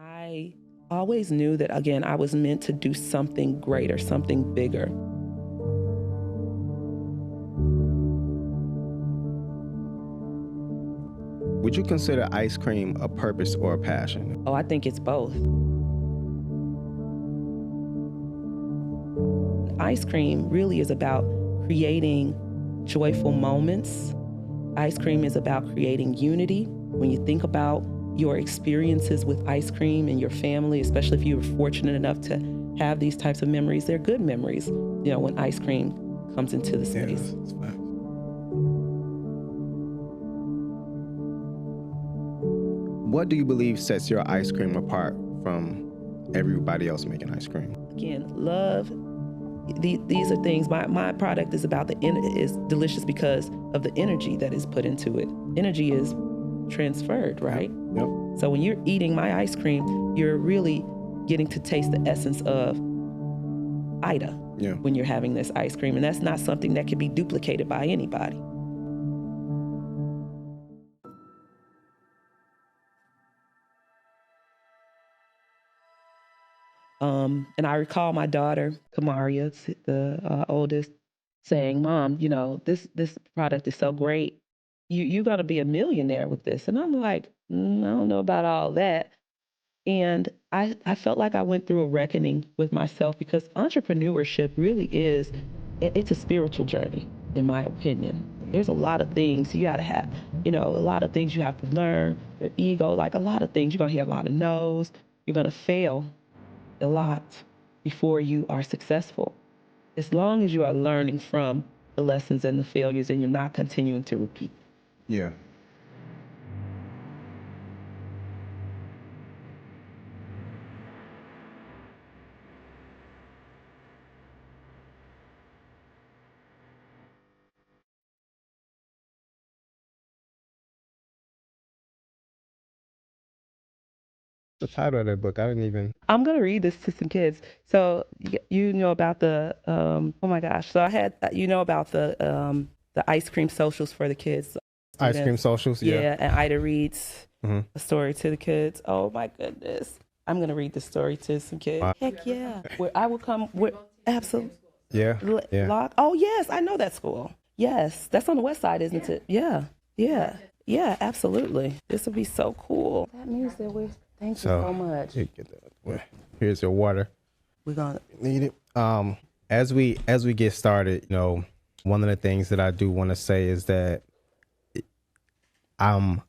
I always knew that, again, I was meant to do something greater, something bigger. Would you consider ice cream a purpose or a passion? Oh, I think it's both. Ice cream really is about creating joyful moments. Ice cream is about creating unity. When you think about your experiences with ice cream and your family, especially if you were fortunate enough to have these types of memories, they're good memories, when ice cream comes into the space. Yeah, that's facts. What do you believe sets your ice cream apart from everybody else making ice cream? Again, love. These are things. My product is is delicious because of the energy that is put into it. Energy is transferred, right? Yep. So when you're eating my ice cream, you're really getting to taste the essence of Ida when you're having this ice cream, and that's not something that can be duplicated by anybody. And I recall my daughter, Kamaria, the oldest, saying, "Mom, this product is so great. You're gonna be a millionaire with this." And I'm like, I don't know about all that. And I felt like I went through a reckoning with myself, because entrepreneurship really is, it's a spiritual journey, in my opinion. There's a lot of things you gotta have, a lot of things you have to learn, your ego, like a lot of things. You're gonna hear a lot of no's. You're gonna fail a lot before you are successful. As long as you are learning from the lessons and the failures and you're not continuing to repeat. Yeah. The title of that book, I didn't even. I'm gonna read this to some kids. So you know about the oh my gosh. So I had about the ice cream socials for the kids. Ice cream socials, yeah. Yeah, and Ida reads a story to the kids. Oh my goodness. I'm gonna read the story to some kids. Wow. Heck yeah. Where I will come with absolutely. Yeah. Oh yes, I know that school. Yes, that's on the west side, isn't it? Yeah, absolutely. This would be so cool. That means that we're. Thank you so much. Here's your water. We're gonna need it. As we get started, one of the things that I do want to say is that I'm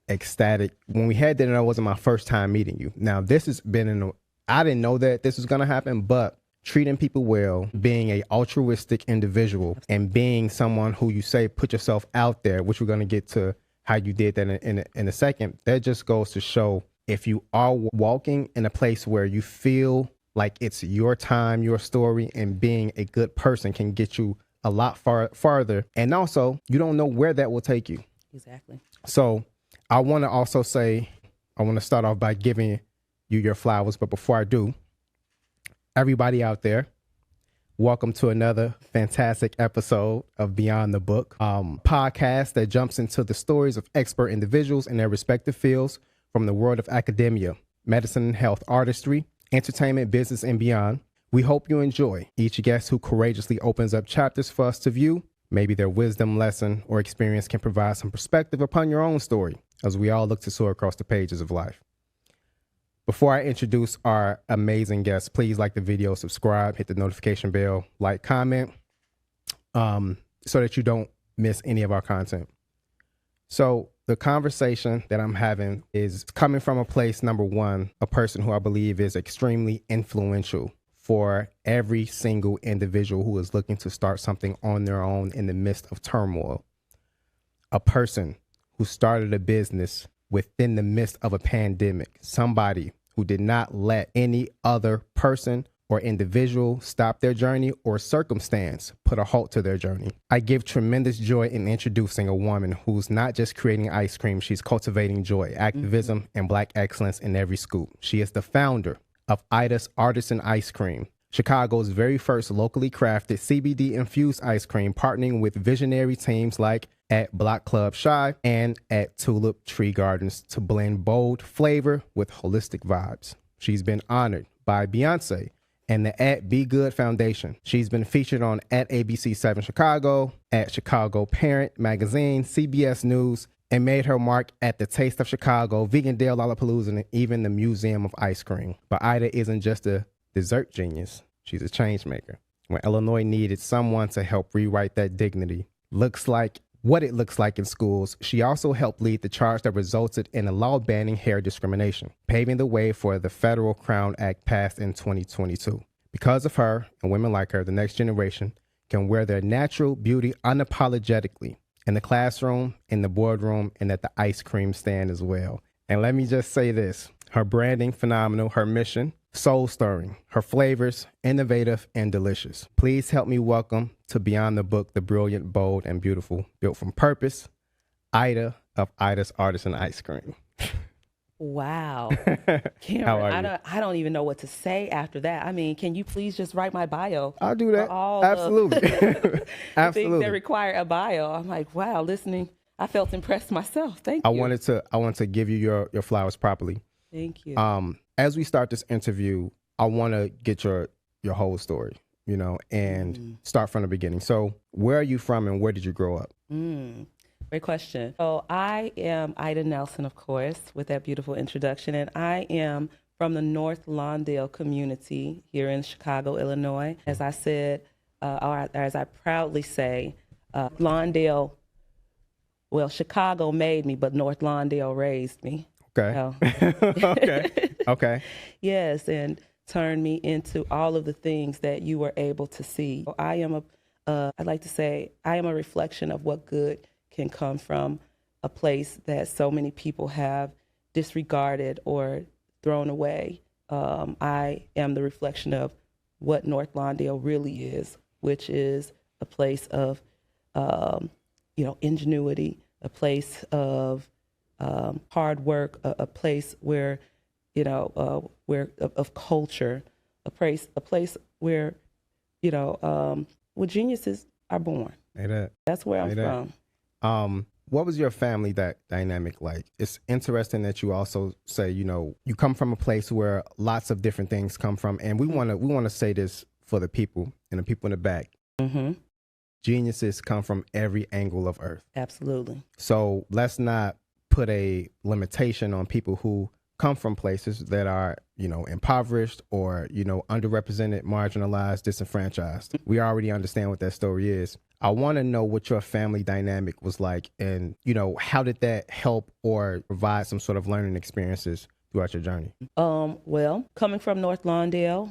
ecstatic. When we had dinner, that wasn't my first time meeting you. Now, this has been I didn't know that this was gonna happen, but treating people well, being a altruistic individual, and being someone who you say put yourself out there, which we're gonna get to how you did that in a second. That just goes to show, if you are walking in a place where you feel like it's your time, your story, and being a good person can get you a lot farther. And also, you don't know where that will take you. Exactly. So I want to also say, I want to start off by giving you your flowers. But before I do, everybody out there, welcome to another fantastic episode of Beyond the Book, podcast that jumps into the stories of expert individuals in their respective fields, from the world of academia, medicine, health, artistry, entertainment, business, and beyond. We hope you enjoy each guest who courageously opens up chapters for us to view. Maybe their wisdom, lesson, or experience can provide some perspective upon your own story, as we all look to soar across the pages of life. Before I introduce our amazing guests, please like the video, subscribe, hit the notification bell, like, comment, so that you don't miss any of our content. So the conversation that I'm having is coming from a place, number one, a person who I believe is extremely influential for every single individual who is looking to start something on their own in the midst of turmoil. A person who started a business within the midst of a pandemic. Somebody who did not let any other person or individual stop their journey or circumstance put a halt to their journey. I give tremendous joy in introducing a woman who's not just creating ice cream, she's cultivating joy, activism, and Black excellence in every scoop. She is the founder of Ida's Artisan Ice Cream, Chicago's very first locally crafted CBD-infused ice cream, partnering with visionary teams like at Block Club Shy and at Tulip Tree Gardens to blend bold flavor with holistic vibes. She's been honored by Beyonce and the at Be Good Foundation. She's been featured on at ABC7 Chicago, at Chicago Parent Magazine, CBS News, and made her mark at the Taste of Chicago, Vegan Dale Lollapalooza, and even the Museum of Ice Cream. But Ida isn't just a dessert genius. She's a change maker. When Illinois needed someone to help rewrite that dignity, what it looks like in schools, she also helped lead the charge that resulted in a law banning hair discrimination, paving the way for the Federal Crown Act passed in 2022. Because of her and women like her, the next generation can wear their natural beauty unapologetically in the classroom, in the boardroom, and at the ice cream stand as well. And let me just say this, her branding, phenomenal, her mission, soul stirring, her flavors, innovative and delicious. Please help me welcome to Beyond the Book, the brilliant, bold, and beautiful, built from purpose, Ida of Ida's Artisan Ice Cream. Wow. Cameron, How are you? I don't even know what to say after that. I mean, can you please just write my bio? I'll do that. All Absolutely. the Absolutely. things that require a bio. I'm like, wow, listening. I felt impressed myself. Thank you. I wanted to give you your flowers properly. Thank you. As we start this interview, I want to get your whole story, and start from the beginning. So where are you from and where did you grow up? Great question. So I am Ida Nelson, of course, with that beautiful introduction, and I am from the North Lawndale community here in Chicago, Illinois. As I said, or as I proudly say, Lawndale, well, Chicago made me, but North Lawndale raised me. Okay. Okay. Yes, and turned me into all of the things that you were able to see. I am I'd like to say, I am a reflection of what good can come from a place that so many people have disregarded or thrown away. I am the reflection of what North Lawndale really is, which is a place of, ingenuity, a place of hard work, a place where, of culture, a place where, where geniuses are born. That's where I'm from. What was your family dynamic like? It's interesting that you also say, you come from a place where lots of different things come from, and we want to say this for the people and the people in the back. Mm-hmm. Geniuses come from every angle of earth. Absolutely. So let's not put a limitation on people who come from places that are, impoverished or, underrepresented, marginalized, disenfranchised. We already understand what that story is. I want to know what your family dynamic was like and, how did that help or provide some sort of learning experiences throughout your journey? Well, coming from North Lawndale,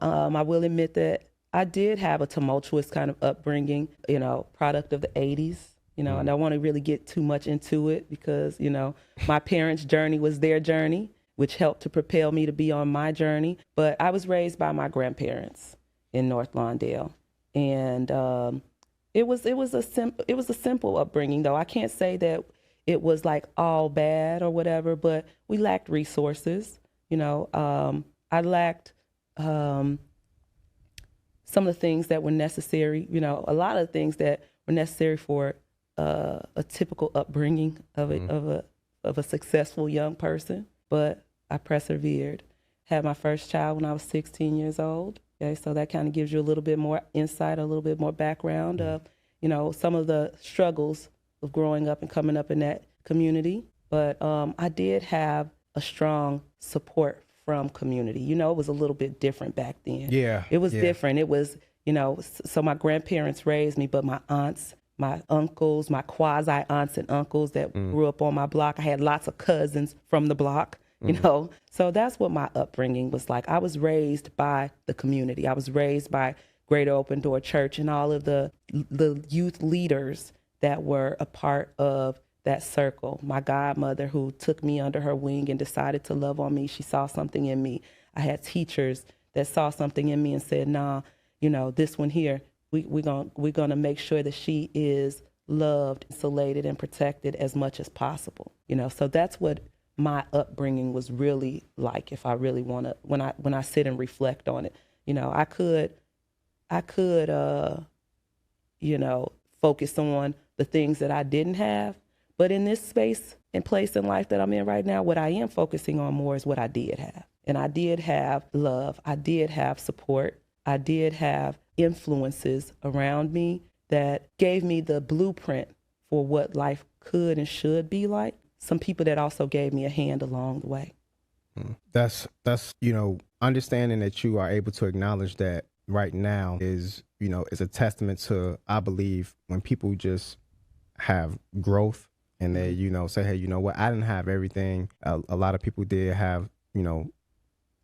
I will admit that I did have a tumultuous kind of upbringing, product of the 80s. And I don't want to really get too much into it because, my parents' journey was their journey, which helped to propel me to be on my journey. But I was raised by my grandparents in North Lawndale. And it was a simple upbringing, though. I can't say that it was like all bad or whatever, but we lacked resources. I lacked some of the things that were necessary, a lot of the things that were necessary for a typical upbringing of a successful young person, but I persevered. Had my first child when I was 16 years old. Okay, so that kind of gives you a little bit more insight, a little bit more background of, some of the struggles of growing up and coming up in that community. But I did have a strong support from community. It was a little bit different back then. Yeah, it was different. It was, so my grandparents raised me, but my aunts, my uncles, my quasi aunts and uncles that grew up on my block. I had lots of cousins from the block, So that's what my upbringing was like. I was raised by the community. I was raised by Greater Open Door Church and all of the youth leaders that were a part of that circle. My godmother who took me under her wing and decided to love on me. She saw something in me. I had teachers that saw something in me and said, nah, this one here, we're gonna make sure that she is loved, insulated, and protected as much as possible. So that's what my upbringing was really like. If I really want to, when I sit and reflect on it, I could, focus on the things that I didn't have. But in this space and place in life that I'm in right now, what I am focusing on more is what I did have. And I did have love. I did have support. I did have influences around me that gave me the blueprint for what life could and should be like. Some people that also gave me a hand along the way. That's understanding that you are able to acknowledge that right now is a testament to, I believe, when people just have growth and they say, hey, you know what, I didn't have everything. A lot of people did have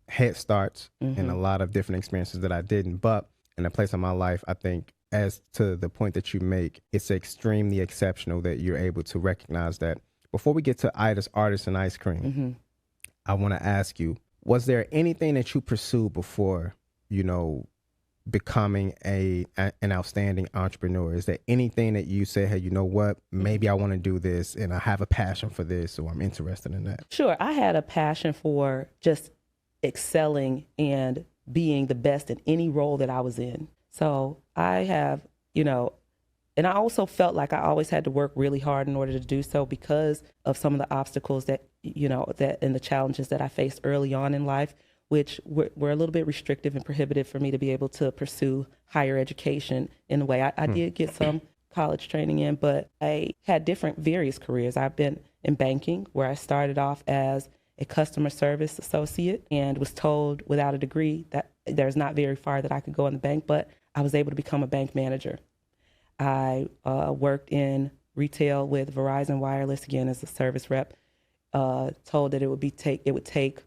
head starts and a lot of different experiences that I didn't. But in a place of my life, I think, as to the point that you make, it's extremely exceptional that you're able to recognize that. Before we get to Ida's Artisan Ice Cream, I want to ask you, was there anything that you pursued before, becoming an outstanding entrepreneur? Is there anything that you say, hey, you know what, maybe I want to do this and I have a passion for this, or I'm interested in that? Sure. I had a passion for just excelling and being the best in any role that I was in. So I have, and I also felt like I always had to work really hard in order to do so because of some of the obstacles that and the challenges that I faced early on in life, which were a little bit restrictive and prohibitive for me to be able to pursue higher education in a way. I did get some college training in, but I had various careers. I've been in banking, where I started off as a customer service associate and was told without a degree that there's not very far that I could go in the bank, but I was able to become a bank manager. I worked in retail with Verizon Wireless, again, as a service rep, told that it would take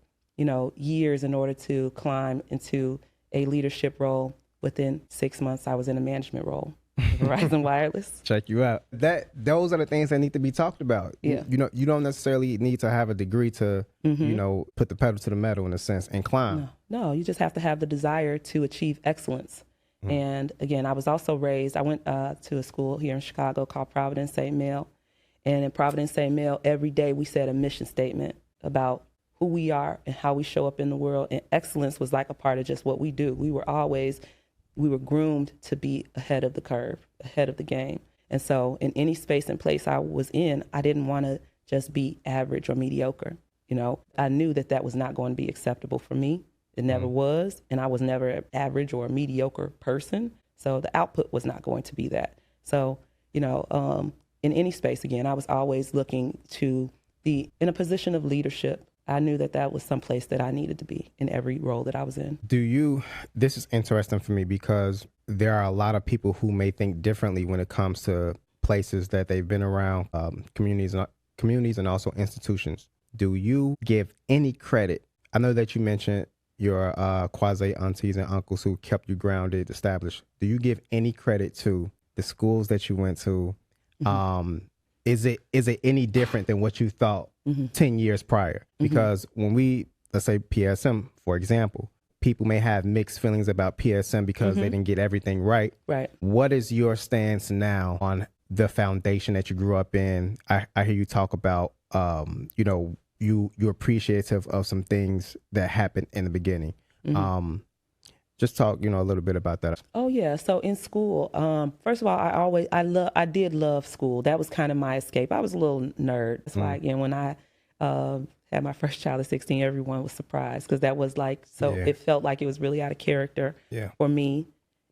years in order to climb into a leadership role. Within 6 months, I was in a management role at Verizon Wireless. Check you out. Those are the things that need to be talked about. Yeah. You don't necessarily need to have a degree to, put the pedal to the metal in a sense and climb. No, you just have to have the desire to achieve excellence. And again, I was also raised, I went to a school here in Chicago called Providence St. Mel. And in Providence St. Mel, every day we said a mission statement about who we are and how we show up in the world. And excellence was like a part of just what we do. We were groomed to be ahead of the curve, ahead of the game. And so in any space and place I was in, I didn't want to just be average or mediocre. I knew that was not going to be acceptable for me. It never was. And I was never an average or a mediocre person. So the output was not going to be that. So, in any space, again, I was always looking to be in a position of leadership. I knew that was someplace that I needed to be in every role that I was in. This is interesting for me because there are a lot of people who may think differently when it comes to places that they've been around, communities and also institutions. Do you give any credit? I know that you mentioned your quasi aunties and uncles who kept you grounded, established. Do you give any credit to the schools that you went to? Is it any different than what you thought 10 years prior? Because when let's say PSM, for example, people may have mixed feelings about PSM because they didn't get everything right. Right. What is your stance now on the foundation that you grew up in? I hear you talk about, you're appreciative of some things that happened in the beginning. Just talk, a little bit about that. Oh yeah. So in school, first of all, I did love school. That was kind of my escape. I was a little nerd. That's why, again, when I had my first child at 16, everyone was surprised because that was it felt like it was really out of character for me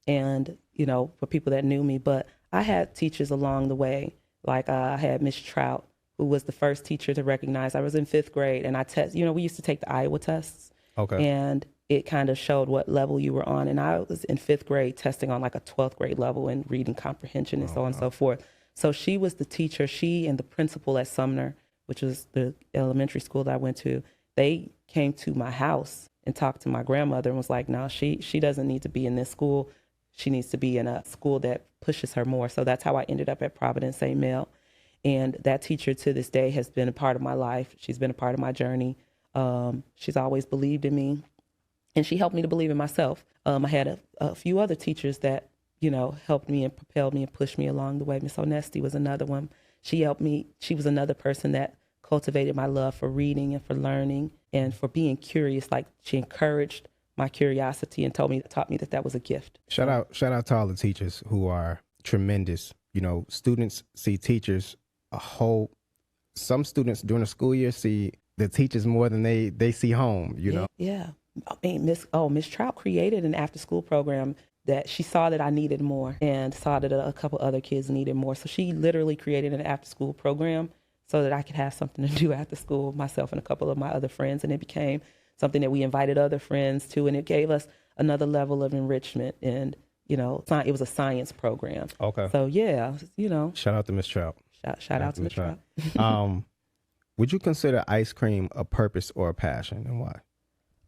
and, for people that knew me. But I had teachers along the way. Like I had Miss Trout, who was the first teacher to recognize. I was in 5th grade and we used to take the Iowa tests. Okay. And it kind of showed what level you were on. And I was in 5th grade testing on like a 12th grade level in reading comprehension and so on and so forth. So she was the teacher, she and the principal at Sumner, which was the elementary school that I went to, they came to my house and talked to my grandmother and was like, no, she doesn't need to be in this school. She needs to be in a school that pushes her more. So that's how I ended up at Providence St. Mel. And that teacher to this day has been a part of my life. She's been a part of my journey. She's always believed in me. And she helped me to believe in myself. I had a few other teachers that, helped me and propelled me and pushed me along the way. Miss Onesti was another one. She helped me. She was another person that cultivated my love for reading and for learning and for being curious. Like she encouraged my curiosity and taught me that was a gift. Shout out to all the teachers who are tremendous. You know, students see teachers some students during the school year see the teachers more than they see home, you know? Yeah. I mean, Miss Trout created an after school program that she saw that I needed more and saw that a couple other kids needed more. So she literally created an after school program so that I could have something to do after school, myself and a couple of my other friends. And it became something that we invited other friends to, and it gave us another level of enrichment. And, you know, it was a science program. Okay. So, yeah, you know. Shout out to Miss Trout. Shout out to Miss Trout. Would you consider ice cream a purpose or a passion, and why?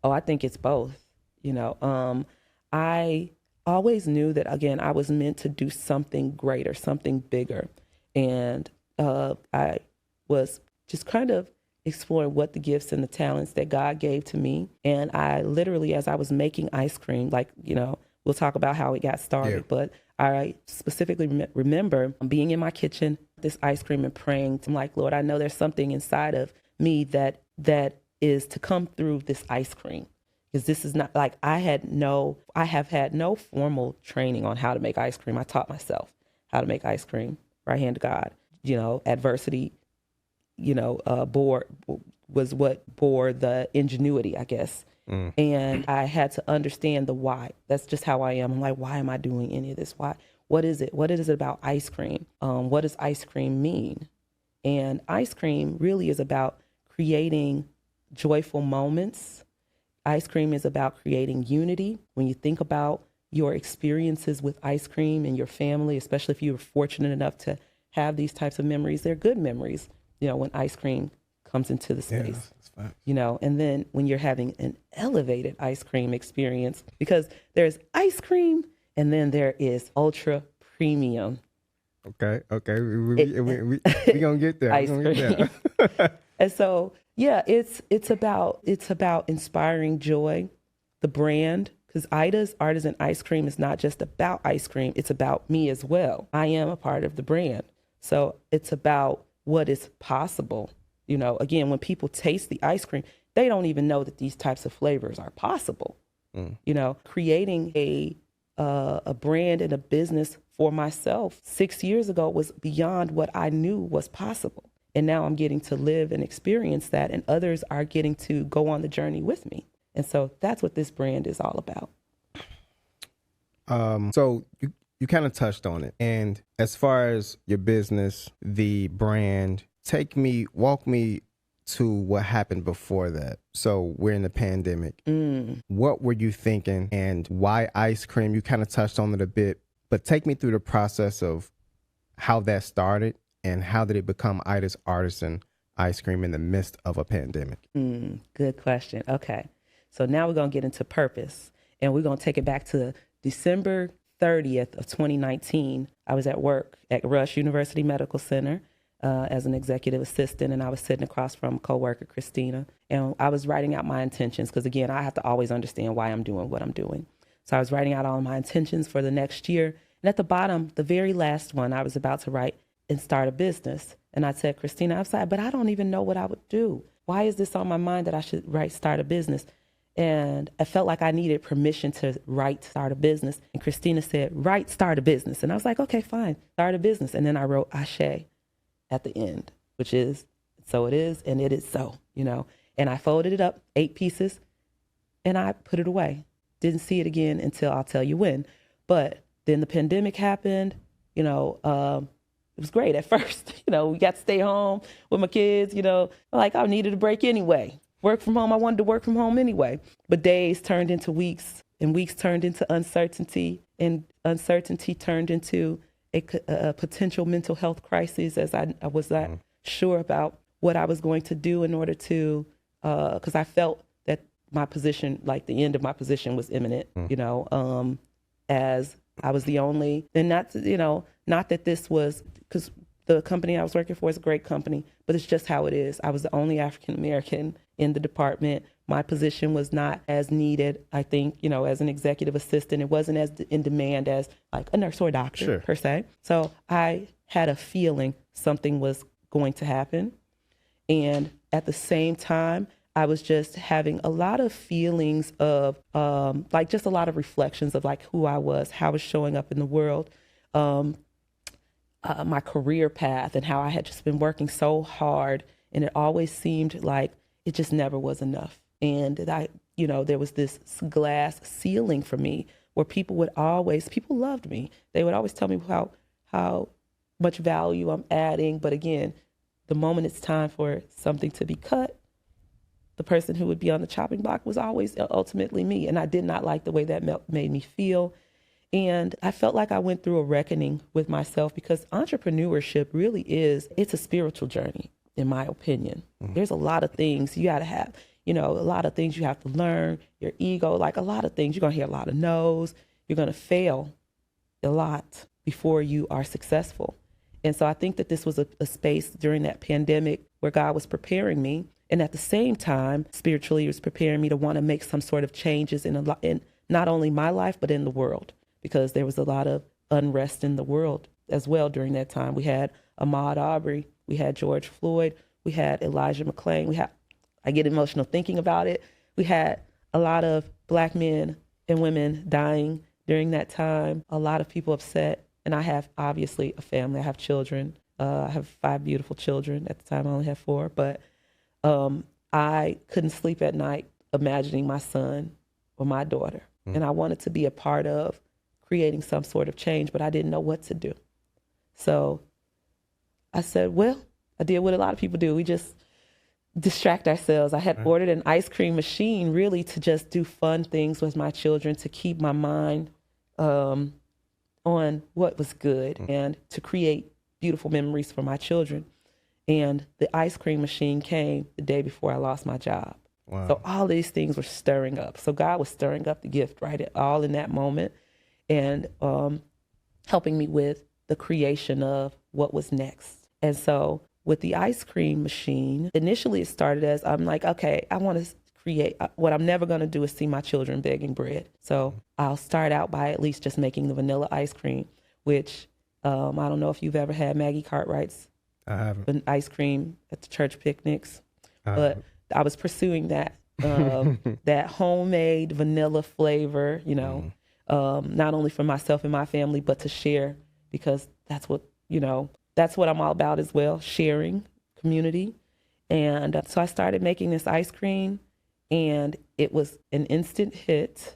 Oh, I think it's both. You know, I always knew that, again, I was meant to do something greater, something bigger. And I was just kind of exploring what the gifts and the talents that God gave to me. And I literally, as I was making ice cream, like, you know, we'll talk about how it got started, but I specifically remember being in my kitchen, this ice cream, and praying. I'm like, Lord, I know there's something inside of me that is to come through this ice cream. Because this is not like I have had no formal training on how to make ice cream. I taught myself how to make ice cream, right hand to God. You know, adversity, you know, was what bore the ingenuity, I guess. And I had to understand the why. That's just how I am. I'm like, why am I doing any of this? Why? What is it? What is it about ice cream? What does ice cream mean? And ice cream really is about creating joyful moments. Ice cream is about creating unity. When you think about your experiences with ice cream and your family, especially if you were fortunate enough to have these types of memories, they're good memories, you know, when ice cream comes into the space. You know, and then when you're having an elevated ice cream experience, because there's ice cream and then there is ultra premium. Okay. We gonna get there. Ice cream. And so, yeah, it's about inspiring joy, the brand, because Ida's Artisan Ice Cream is not just about ice cream, it's about me as well. I am a part of the brand. So it's about what is possible. You know, again, when people taste the ice cream, they don't even know that these types of flavors are possible. You know, creating a brand and a business for myself 6 years ago was beyond what I knew was possible. And now I'm getting to live and experience that, and others are getting to go on the journey with me. And so that's what this brand is all about. So you kind of touched on it. And as far as your business, the brand, walk me to what happened before that. So we're in the pandemic. What were you thinking, and why ice cream? You kind of touched on it a bit, but take me through the process of how that started and how did it become Ida's Artisan Ice Cream in the midst of a pandemic? Good question. Okay. So now we're going to get into purpose, and we're going to take it back to December 30th of 2019. I was at work at Rush University Medical Center as an executive assistant, and I was sitting across from coworker Christina, and I was writing out my intentions because, again, I have to always understand why I'm doing what I'm doing. So I was writing out all my intentions for the next year, and at the bottom, the very last one, I was about to write and start a business. And I said, Christina, I was like, but I don't even know what I would do. Why is this on my mind that I should start a business? And I felt like I needed permission to start a business. And Christina said, start a business. And I was like, okay, fine, start a business. And then I wrote Ashe at the end, which is, so it is, and it is so, you know. And I folded it up, 8 pieces, and I put it away. Didn't see it again until I'll tell you when. But then the pandemic happened, you know, it was great at first. You know, we got to stay home with my kids, you know, like I needed a break anyway. Work from home. I wanted to work from home anyway. But days turned into weeks, and weeks turned into uncertainty, and uncertainty turned into a potential mental health crisis, as I was not sure about what I was going to do in order to, because I felt that my position, like the end of my position, was imminent, you know, as I was the only, and not, you know, not that this was, because the company I was working for is a great company, but it's just how it is. I was the only African-American in the department. My position was not as needed, I think, you know, as an executive assistant. It wasn't as in demand as like a nurse or a doctor, per se. So I had a feeling something was going to happen. And at the same time, I was just having a lot of feelings of like just a lot of reflections of like who I was, how I was showing up in the world, my career path, and how I had just been working so hard, and it always seemed like it just never was enough. And that there was this glass ceiling for me where people loved me. They would always tell me how much value I'm adding. But again, the moment it's time for something to be cut, the person who would be on the chopping block was always ultimately me. And I did not like the way that made me feel. And I felt like I went through a reckoning with myself, because entrepreneurship really it's a spiritual journey, in my opinion. There's a lot of things you got to have, a lot of things you have to learn, your ego, like a lot of things. You're going to hear a lot of no's. You're going to fail a lot before you are successful. And so I think that this was a space during that pandemic where God was preparing me. And at the same time, spiritually, he was preparing me to want to make some sort of changes in not only my life, but in the world, because there was a lot of unrest in the world as well during that time. We had Ahmaud Arbery, we had George Floyd, we had Elijah McClain, I get emotional thinking about it. We had a lot of Black men and women dying during that time, a lot of people upset. And I have obviously a family, I have children. I have 5 beautiful children. At the time, I only had 4, but I couldn't sleep at night imagining my son or my daughter. And I wanted to be a part of creating some sort of change, but I didn't know what to do. So I said, well, I did what a lot of people do. We just distract ourselves. I had ordered an ice cream machine really to just do fun things with my children, to keep my mind on what was good and to create beautiful memories for my children. And the ice cream machine came the day before I lost my job. Wow. So all these things were stirring up. So God was stirring up the gift, right, all in that moment, and helping me with the creation of what was next. And so with the ice cream machine, initially it started as, I'm like, okay, I want to create, what I'm never going to do is see my children begging bread. So I'll start out by at least just making the vanilla ice cream, which I don't know if you've ever had Maggie Cartwright's ice cream at the church picnics, but I was pursuing that, that homemade vanilla flavor, not only for myself and my family, but to share, because that's what I'm all about as well, sharing, community. And so I started making this ice cream, and it was an instant hit.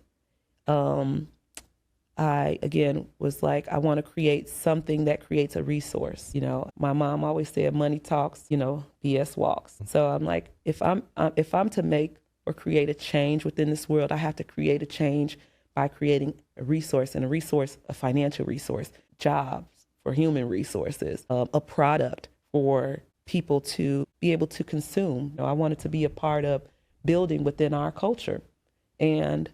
I, again, was like, I want to create something that creates a resource. My mom always said, money talks, BS walks. So I'm like, if I'm to make or create a change within this world, I have to create a change by creating a resource, and a financial resource, jobs for human resources, a product for people to be able to consume. I wanted to be a part of building within our culture. And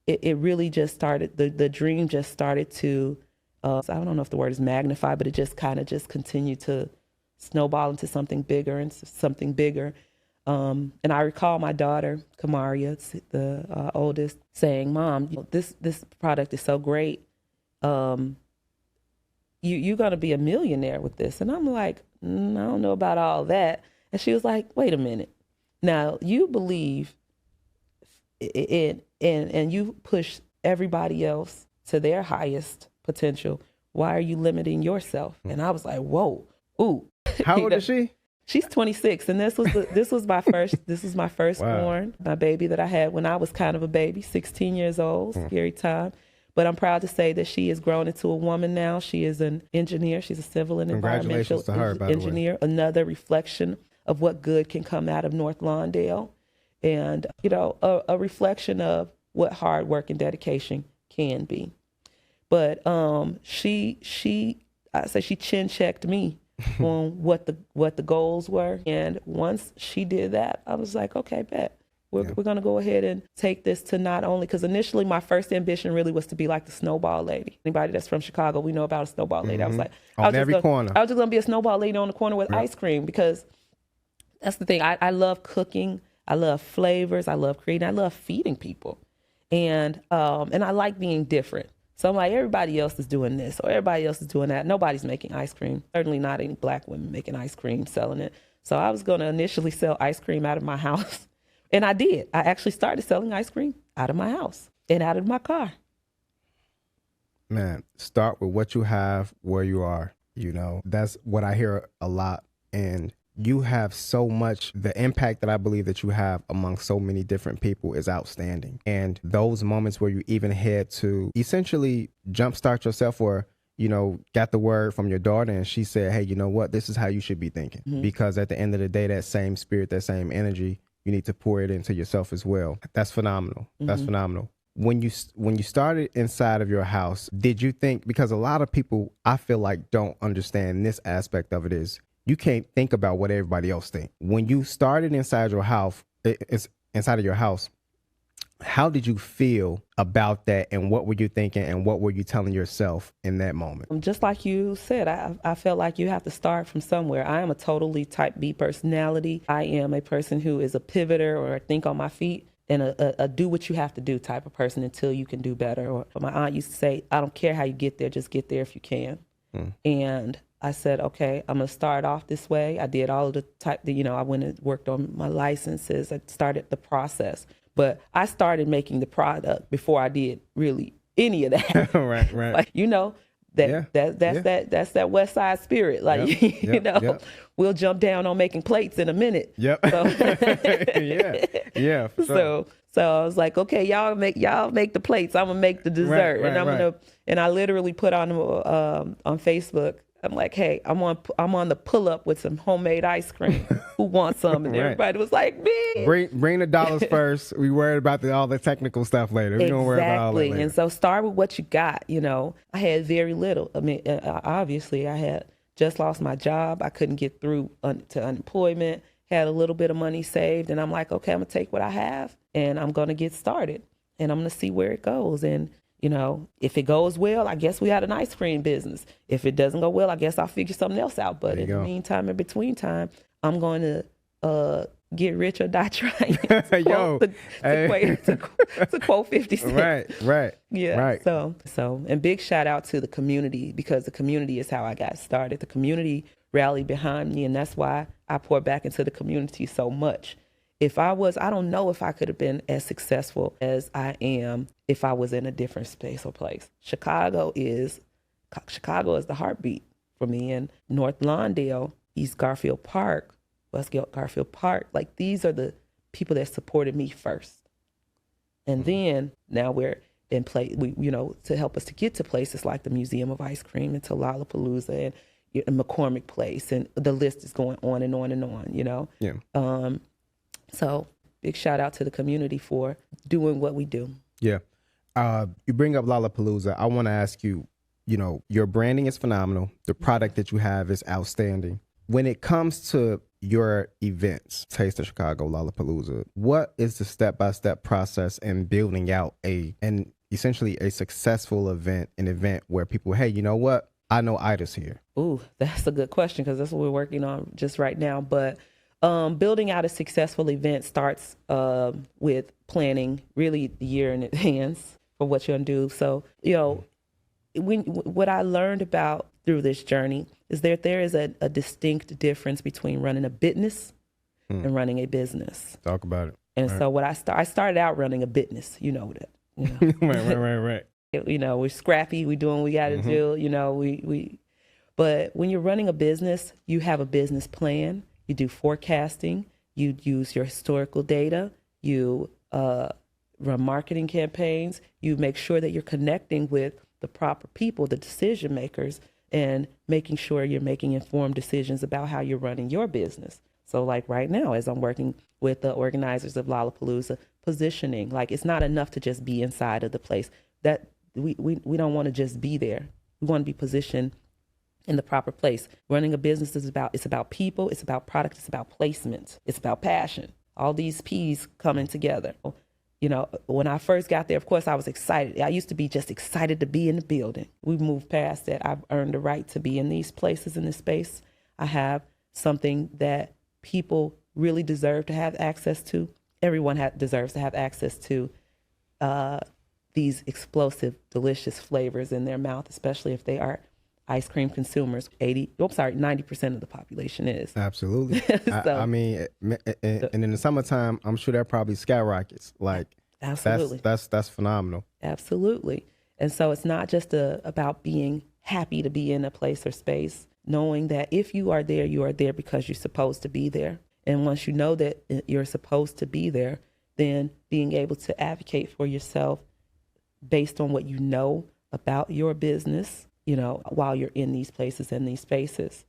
it really just started, the dream just started to, I don't know if the word is magnify, but it just kind of just continued to snowball into something bigger and something bigger. And I recall my daughter, Kamaria, the oldest, saying, Mom, this product is so great. You're going to be a millionaire with this. And I'm like, I don't know about all that. And she was like, wait a minute. Now, you believe in and you push everybody else to their highest potential. Why are you limiting yourself? And I was like, whoa, ooh. How old is she? She's 26, and this was my firstborn, my baby that I had when I was kind of a baby, 16 years old, scary time. But I'm proud to say that she has grown into a woman now. She is an engineer. She's a civil and environmental engineer. Another reflection of what good can come out of North Lawndale, and a reflection of what hard work and dedication can be. But she chin checked me on what the goals were, and once she did that, I was like, okay, bet. We're going to go ahead and take this to not only, because initially my first ambition really was to be like the snowball lady. Anybody that's from Chicago, we know about a snowball lady. I was like, on every corner. I was just going to be a snowball lady on the corner with ice cream, because that's the thing. I love cooking. I love flavors. I love creating. I love feeding people. And I like being different. So I'm like, everybody else is doing this or everybody else is doing that. Nobody's making ice cream. Certainly not any Black women making ice cream, selling it. So I was going to initially sell ice cream out of my house And I did. I actually started selling ice cream out of my house and out of my car. Man, start with what you have, where you are. You know, that's what I hear a lot. And you have so much, the impact that I believe that you have among so many different people is outstanding. And those moments where you even had to essentially jumpstart yourself, or, you know, got the word from your daughter and she said, hey, you know what, this is how you should be thinking. Because at the end of the day, that same spirit, that same energy, you need to pour it into yourself as well. That's phenomenal. That's phenomenal. When you started inside of your house, did you think, because a lot of people I feel like don't understand this aspect of it, is you can't think about what everybody else think. When you started inside your house, how did you feel about that, and what were you thinking, and what were you telling yourself in that moment? Just like you said, I felt like you have to start from somewhere. I am a totally type B personality. I am a person who is a pivoter, or think on my feet, and a do what you have to do type of person until you can do better. Or my aunt used to say, I don't care how you get there, just get there if you can. And I said, okay, I'm going to start off this way. I did all of the I went and worked on my licenses. I started the process. But I started making the product before I did really any of that. Right. Like, that's that West Side spirit. Like, we'll jump down on making plates in a minute. Yep. So, for sure. So I was like, okay, y'all make the plates. I'm gonna make the dessert, and I literally put on Facebook. I'm like, hey, I'm on the pull up with some homemade ice cream. Who wants some? And everybody was like, me. Bring the dollars first. We worried about all the technical stuff later. We don't worry about all that later. And so start with what you got. I had very little. I mean, obviously, I had just lost my job. I couldn't get through to unemployment. Had a little bit of money saved, and I'm like, okay, I'm gonna take what I have, and I'm gonna get started, and I'm gonna see where it goes. And if it goes well, I guess we had an ice cream business. If it doesn't go well, I guess I'll figure something else out. But in the meantime, in between time, I'm going to get rich or die trying. To quote 50 Cent. Right. Yeah. Right. So, and big shout out to the community, because the community is how I got started. The community rallied behind me, and that's why I pour back into the community so much. I don't know if I could have been as successful as I am if I was in a different space or place. Chicago is the heartbeat for me. And North Lawndale, East Garfield Park, West Garfield Park, like, these are the people that supported me first. And then now we're in place, to help us to get to places like the Museum of Ice Cream, and to Lollapalooza, and McCormick Place, and the list is going on and on and on, Yeah. So big shout out to the community for doing what we do. Yeah. You bring up Lollapalooza. I want to ask you, your branding is phenomenal. The product that you have is outstanding. When it comes to your events, Taste of Chicago, Lollapalooza, what is the step-by-step process in building out essentially a successful event, an event where people, hey, you know what? I know Ida's here. Ooh, that's a good question, because that's what we're working on just right now. But building out a successful event starts with planning really the year in advance for what you're going to do. So, what I learned about through this journey is that there is a distinct difference between running a business and running a business. Talk about it. And so what I started out running a business, that. Right. We're scrappy. We're doing what we got to do. But when you're running a business, you have a business plan. You do forecasting. You use your historical data. You run marketing campaigns. You make sure that you're connecting with the proper people, the decision makers, and making sure you're making informed decisions about how you're running your business. So like right now, as I'm working with the organizers of Lollapalooza, positioning, like, it's not enough to just be inside of the place. That we don't want to just be there. We want to be positioned in the proper place. Running a business is about people, it's about product, it's about placement, it's about passion. All these P's coming together. When I first got there, of course, I was excited. I used to be just excited to be in the building. We've moved past that. I've earned the right to be in these places, in this space. I have something that people really deserve to have access to. Everyone deserves to have access to these explosive, delicious flavors in their mouth, especially if they are ice cream consumers. 90% of the population is. Absolutely. So, I mean, and in the summertime, I'm sure that probably skyrockets. Like, absolutely. that's phenomenal. Absolutely. And so it's not just about being happy to be in a place or space, knowing that if you are there because you're supposed to be there. And once you know that you're supposed to be there, then being able to advocate for yourself based on what you know about your business, while you're in these places and these spaces.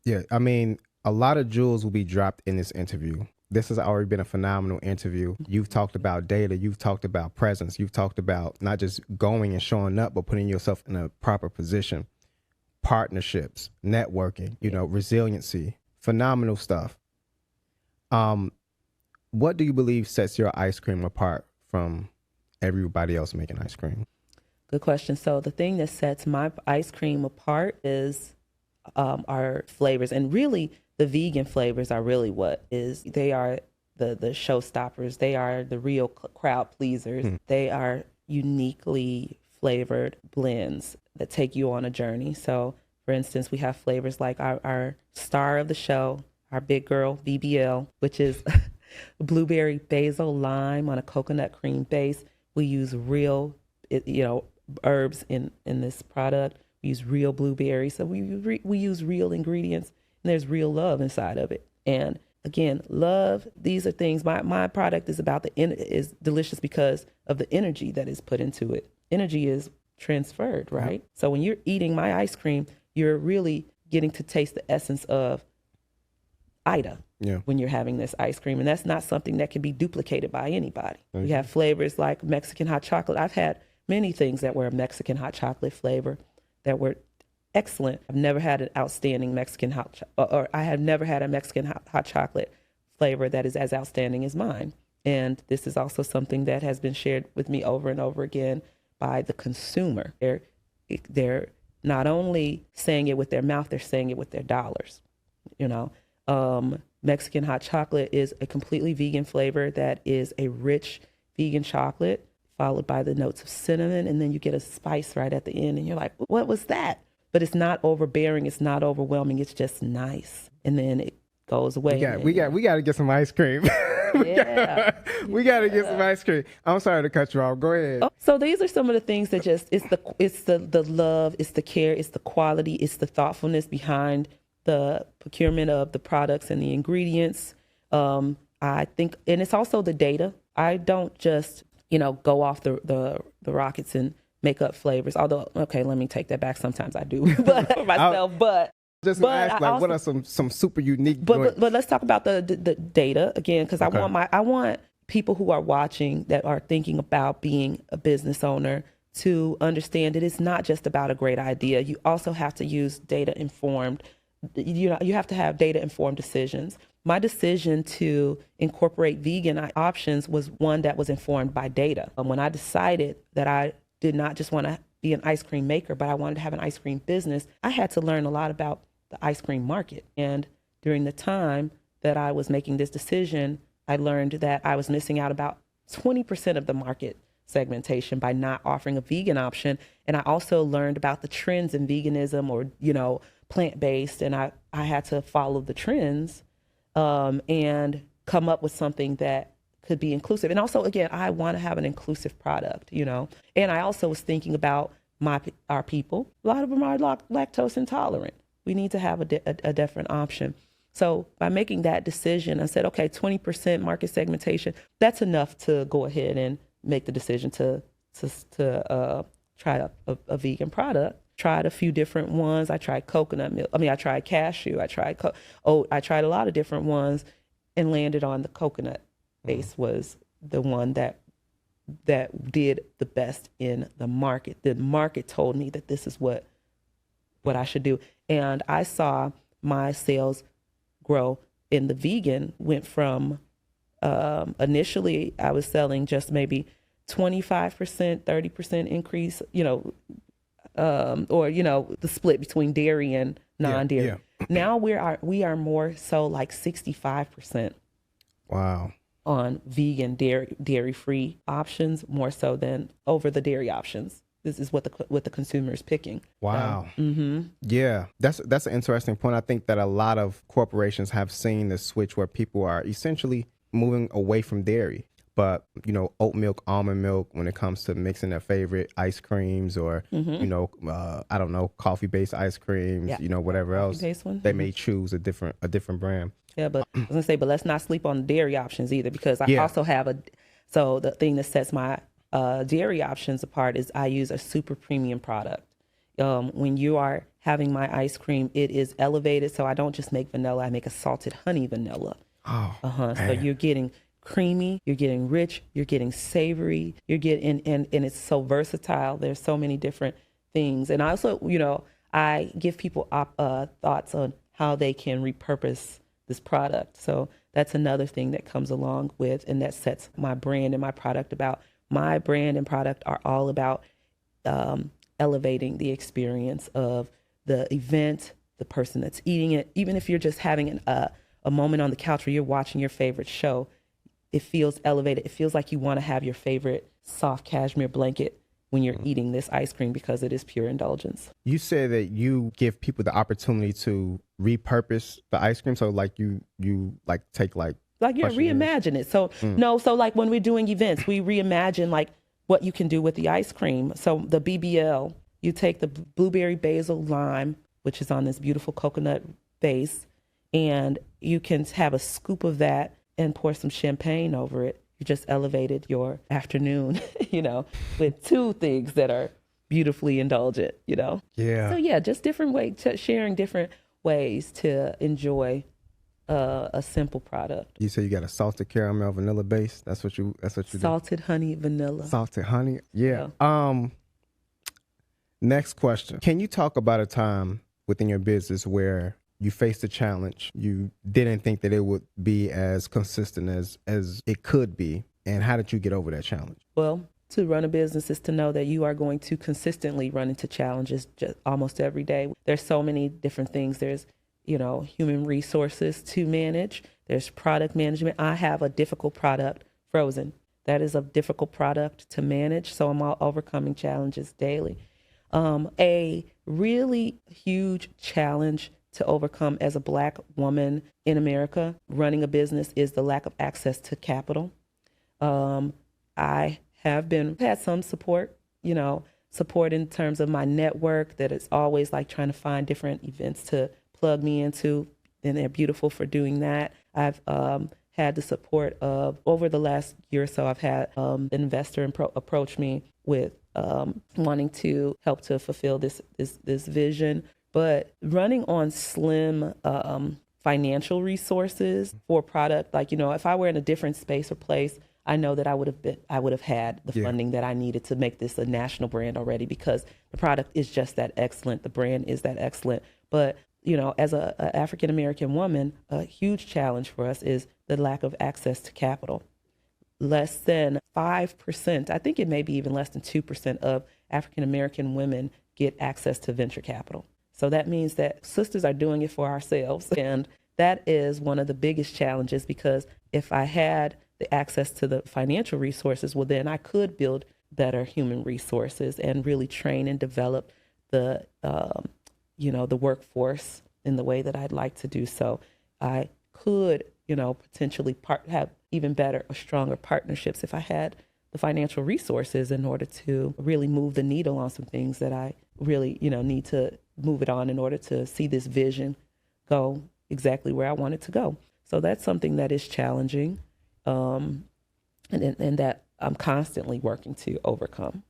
Yeah, I mean, a lot of jewels will be dropped in this interview. This has already been a phenomenal interview. You've talked about data. You've talked about presence. You've talked about not just going and showing up, but putting yourself in a proper position. Partnerships, networking, resiliency, phenomenal stuff. What do you believe sets your ice cream apart from everybody else making ice cream? Good question. So the thing that sets my ice cream apart is our flavors, and really the vegan flavors are really they are the showstoppers. They are the real crowd pleasers. They are uniquely flavored blends that take you on a journey. So for instance, we have flavors like our star of the show, our big girl BBL, which is blueberry basil lime on a coconut cream base. We use real herbs in this product. We use real blueberries. So we use real ingredients, and there's real love inside of it. And again, love, these are things, my product is is delicious because of the energy that is put into it. Energy is transferred, right? Yep. So when you're eating my ice cream, you're really getting to taste the essence of Ida when you're having this ice cream. And that's not something that can be duplicated by anybody. We have flavors like Mexican hot chocolate. I've had many things that were a Mexican hot chocolate flavor that were excellent. I've never had an outstanding Mexican or I have never had a Mexican hot chocolate flavor that is as outstanding as mine. And this is also something that has been shared with me over and over again by the consumer. They're not only saying it with their mouth, they're saying it with their dollars. Mexican hot chocolate is a completely vegan flavor that is a rich vegan chocolate, followed by the notes of cinnamon, and then you get a spice right at the end, and you're like, what was that? But it's not overbearing, it's not overwhelming, it's just nice. And then it goes away. We got to get some ice cream. we got to get some ice cream. I'm sorry to cut you off. Go ahead. So these are some of the things that it's the love, it's the care, it's the quality, it's the thoughtfulness behind the procurement of the products and the ingredients. I think, and it's also the data. I don't just, go off the rockets and make up flavors. Although, okay, let me take that back. Sometimes I do but for myself, what are some super unique? But let's talk about the data again, because I want people who are watching that are thinking about being a business owner to understand that it's not just about a great idea. You also have to use data informed. You have to have data informed decisions. My decision to incorporate vegan options was one that was informed by data. When I decided that I did not just want to be an ice cream maker, but I wanted to have an ice cream business, I had to learn a lot about the ice cream market. And during the time that I was making this decision, I learned that I was missing out about 20% of the market segmentation by not offering a vegan option. And I also learned about the trends in veganism or, plant-based. And I had to follow the trends and come up with something that could be inclusive. And also, again, I want to have an inclusive product, And I also was thinking about our people. A lot of them are lactose intolerant. We need to have a different option. So by making that decision, I said, okay, 20% market segmentation, that's enough to go ahead and make the decision to try a vegan product. Tried a few different ones. I tried coconut milk. I tried cashew. I tried I tried a lot of different ones, and landed on the coconut base was the one that did the best in the market. The market told me that this is what I should do, and I saw my sales grow in the vegan. Went from initially I was selling just maybe 25%, 30% increase, or the split between dairy and non-dairy. Yeah. Now we are more so like 65%. Wow. On vegan dairy-free options, more so than over the dairy options. This is what the consumer is picking. Wow. Mm-hmm. Yeah, that's an interesting point. I think that a lot of corporations have seen the switch where people are essentially moving away from dairy. But, oat milk, almond milk, when it comes to mixing their favorite ice creams or, I don't know, coffee-based ice creams, whatever else, Coffee-based one. they may choose a different brand. Yeah, but I was gonna say, but let's not sleep on the dairy options either, because I also have so the thing that sets my dairy options apart is I use a super premium product. When you are having my ice cream, it is elevated. So I don't just make vanilla, I make a salted honey vanilla. Oh, So you're getting creamy, you're getting rich, you're getting savory, you're getting, and it's so versatile. There's so many different things. And I also, I give people thoughts on how they can repurpose this product. So that's another thing that comes along with, and that sets my brand and my product about. My brand and product are all about elevating the experience of the event, the person that's eating it. Even if you're just having a moment on the couch where you're watching your favorite show, it feels elevated. It feels like you want to have your favorite soft cashmere blanket when you're eating this ice cream, because it is pure indulgence. You say that you give people the opportunity to repurpose the ice cream. So like you like take like reimagine it. So so like when we're doing events, we reimagine like what you can do with the ice cream. So the BBL, you take the blueberry basil lime, which is on this beautiful coconut base, and you can have a scoop of that and pour some champagne over it. You just elevated your afternoon, with two things that are beautifully indulgent, Yeah. So yeah, just different ways, sharing different ways to enjoy a simple product. You say you got a salted caramel vanilla base. That's what you Salted honey vanilla. Salted honey. Yeah. Next question. Can you talk about a time within your business where you faced a challenge, you didn't think that it would be as consistent as it could be, and how did you get over that challenge? Well, to run a business is to know that you are going to consistently run into challenges just almost every day. There's so many different things. There's, human resources to manage. There's product management. I have a difficult product, frozen. That is a difficult product to manage. So I'm overcoming challenges daily. A really huge challenge to overcome as a Black woman in America running a business is the lack of access to capital. I have had some support, support in terms of my network that is always like trying to find different events to plug me into, and they're beautiful for doing that. I've had the support of, over the last year or so, I've had an investor approach me with wanting to help to fulfill this vision. But running on slim financial resources for a product, like, if I were in a different space or place, I know that I would have had the funding that I needed to make this a national brand already, because the product is just that excellent. The brand is that excellent. But, as a African-American woman, a huge challenge for us is the lack of access to capital. Less than 5%, I think it may be even less than 2% of African-American women get access to venture capital. So that means that sisters are doing it for ourselves. And that is one of the biggest challenges, because if I had the access to the financial resources, well, then I could build better human resources and really train and develop the workforce in the way that I'd like to do. So I could, potentially have even better or stronger partnerships if I had the financial resources in order to really move the needle on some things that I really, need to move it on in order to see this vision go exactly where I want it to go. So that's something that is challenging, and that I'm constantly working to overcome.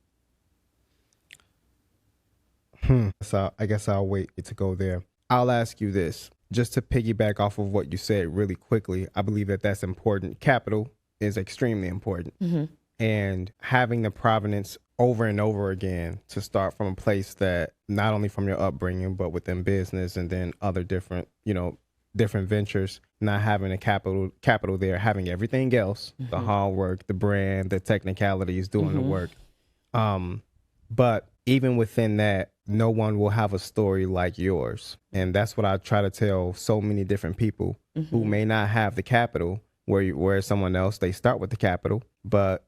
So I guess I'll wait to go there. I'll ask you this, just to piggyback off of what you said really quickly. I believe that that's important. Capital is extremely important. Mm-hmm. And having the provenance over and over again to start from a place that not only from your upbringing, but within business and then other different, different ventures, not having a capital there, having everything else, the hard work, the brand, the technicalities, doing the work. But even within that, no one will have a story like yours. And that's what I try to tell so many different people who may not have the capital, where someone else, they start with the capital, but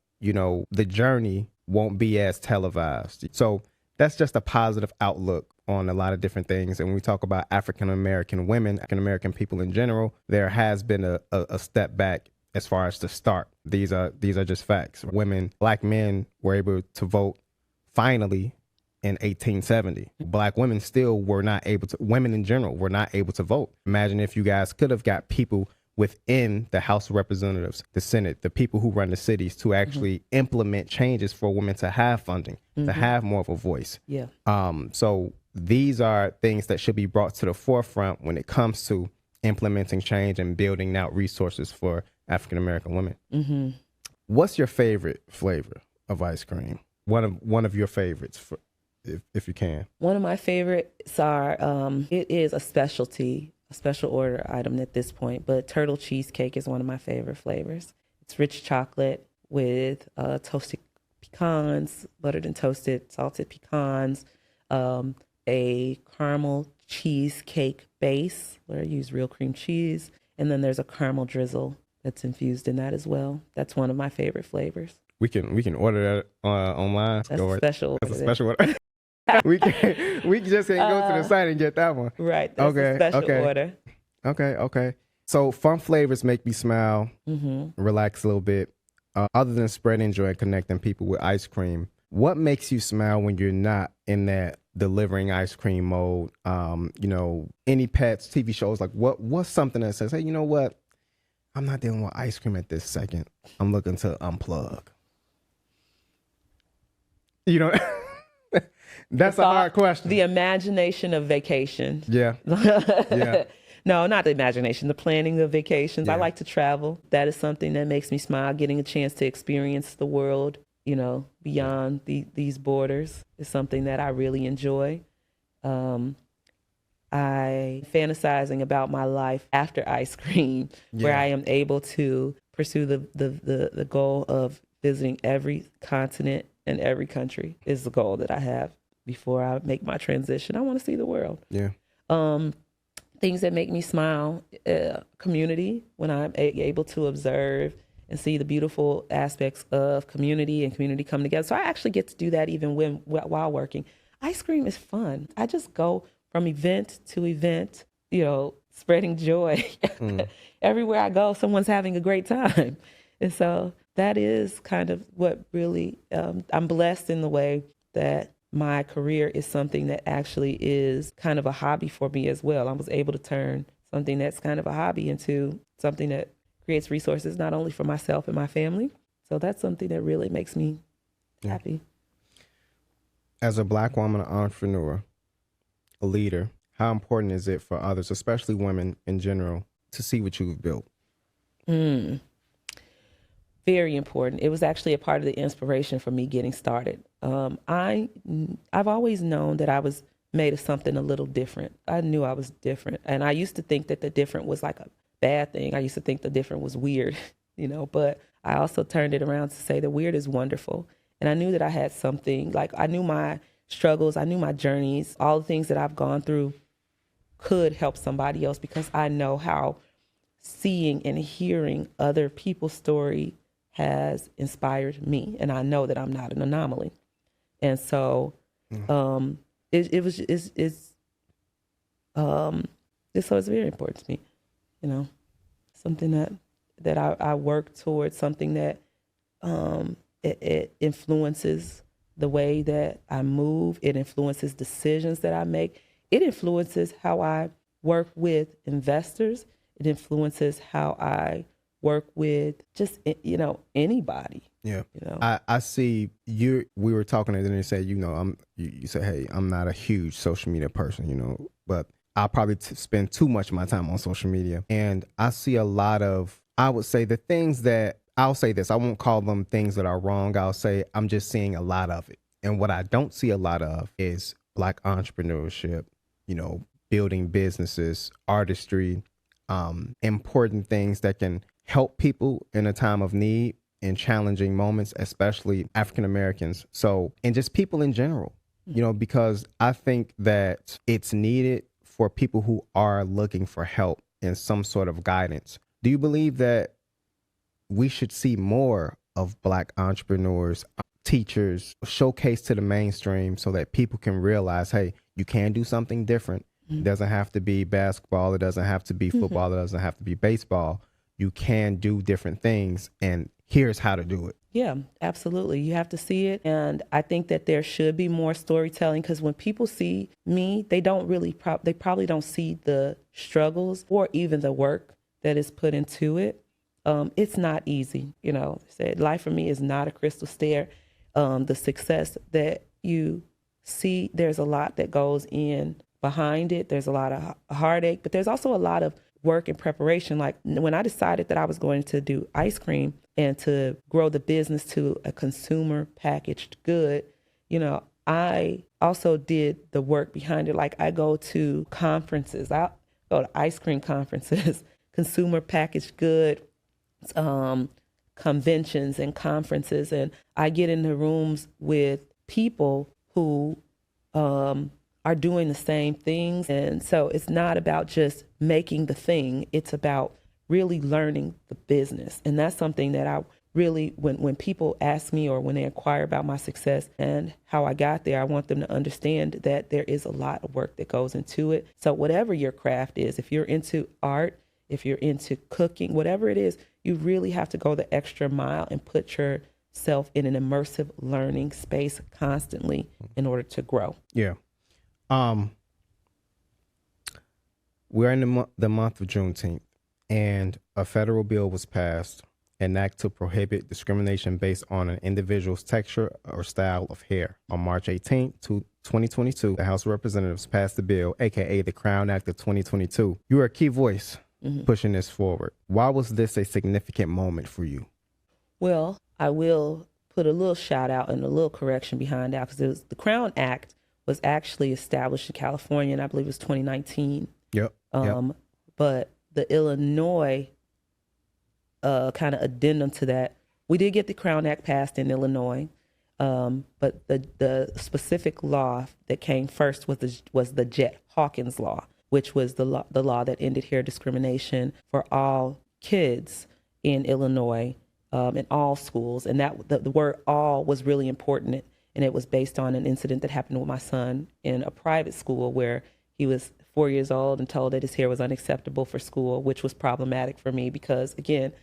the journey won't be as televised. So that's just a positive outlook on a lot of different things. And when we talk about African American women, African American people in general, there has been a step back as far as the start. These are just facts. Women, black men were able to vote finally in 1870. Black women still were not able to, women in general were not able to vote. Imagine if you guys could have got people within the House of Representatives, the Senate, the people who run the cities to actually implement changes for women to have funding, to have more of a voice. Yeah. So these are things that should be brought to the forefront when it comes to implementing change and building out resources for African American women. What's your favorite flavor of ice cream? One of your favorites, if you can. One of my favorites are, it is a special order item at this point, but turtle cheesecake is one of my favorite flavors. It's rich chocolate with toasted pecans, buttered and toasted salted pecans, a caramel cheesecake base where I use real cream cheese, and then there's a caramel drizzle that's infused in that as well. That's one of my favorite flavors. We can order that online. That's a special order. That's a special order. we just can't go to the site and get that one. Right. That's a special order. Okay. So fun flavors make me smile, relax a little bit. Other than spreading joy and connecting people with ice cream, what makes you smile when you're not in that delivering ice cream mode? Any pets, TV shows, like what's something that says, hey, you know what? I'm not dealing with ice cream at this second. I'm looking to unplug. That's a hard question. The imagination of vacation. Yeah. No, not the imagination, the planning of vacations. Yeah. I like to travel. That is something that makes me smile. Getting a chance to experience the world, beyond these borders is something that I really enjoy. I fantasizing about my life after ice cream, where I am able to pursue the goal of visiting every continent and every country is the goal that I have before I make my transition. I want to see the world. Yeah. Things that make me smile, community, when I'm able to observe and see the beautiful aspects of community and community coming together. So I actually get to do that even while working. Ice cream is fun. I just go from event to event, spreading joy. Everywhere I go, someone's having a great time. And so that is kind of what really, I'm blessed in the way that my career is something that actually is kind of a hobby for me as well. I was able to turn something that's kind of a hobby into something that creates resources not only for myself and my family. So that's something that really makes me happy. As a Black woman, an entrepreneur, a leader, how important is it for others, especially women in general, to see what you've built? Very important. It was actually a part of the inspiration for me getting started. I've always known that I was made of something a little different. I knew I was different. And I used to think that the different was like a bad thing. I used to think the different was weird, but I also turned it around to say the weird is wonderful. And I knew that I had something, like I knew my struggles, I knew my journeys, all the things that I've gone through could help somebody else, because I know how seeing and hearing other people's story has inspired me, and I know that I'm not an anomaly. And so so it's very important to me, something that I work towards, something that it influences the way that I move. It influences decisions that I make. It influences how I work with investors. It influences how I work with just, anybody. Yeah. I see we were talking and then you said, you said, hey, I'm not a huge social media person, but I probably spend too much of my time on social media. And I see a lot of, I would say the things that, I'll say this, I won't call them things that are wrong. I'll say I'm just seeing a lot of it. And what I don't see a lot of is Black entrepreneurship, building businesses, artistry, important things that can help people in a time of need in challenging moments, especially African Americans. So, and just people in general, because I think that it's needed for people who are looking for help and some sort of guidance. Do you believe that we should see more of Black entrepreneurs, teachers, showcase to the mainstream so that people can realize, hey, you can do something different. It doesn't have to be basketball. It doesn't have to be football. It doesn't have to be baseball. You can do different things, and here's how to do it. Yeah, absolutely. You have to see it. And I think that there should be more storytelling, because when people see me, they don't really, they probably don't see the struggles or even the work that is put into it. It's not easy. You know, life for me is not a crystal stair. The success that you see, there's a lot that goes in behind it. There's a lot of heartache, but there's also a lot of work and preparation. Like when I decided that I was going to do ice cream and to grow the business to a consumer packaged good, you know, I also did the work behind it. Like I go to conferences, I go to ice cream conferences, consumer packaged good, conventions and conferences. And I get in the rooms with people who, are doing the same things. And so it's not about just making the thing, it's about really learning the business. And that's something that I really, when people ask me or when they inquire about my success and how I got there, I want them to understand that there is a lot of work that goes into it. So whatever your craft is, if you're into art, if you're into cooking, whatever it is, you really have to go the extra mile and put yourself in an immersive learning space constantly in order to grow. Yeah. We're in the month of Juneteenth, and a federal bill was passed, an act to prohibit discrimination based on an individual's texture or style of hair. On March 18th, 2022, the House of Representatives passed the bill, aka the Crown Act of 2022. You were a key voice pushing this forward. Why was this a significant moment for you? Well, I will put a little shout out and a little correction behind that, because the Crown Act was actually established in California, and I believe it was 2019. Yep. But the Illinois kind of addendum to that, we did get the Crown Act passed in Illinois, but the specific law that came first was the Jet Hawkins law, which was the law that ended hair discrimination for all kids in Illinois, in all schools. And that the word "all" was really important. And it was based on an incident that happened with my son in a private school where he was 4 years old and told that his hair was unacceptable for school, which was problematic for me because, again,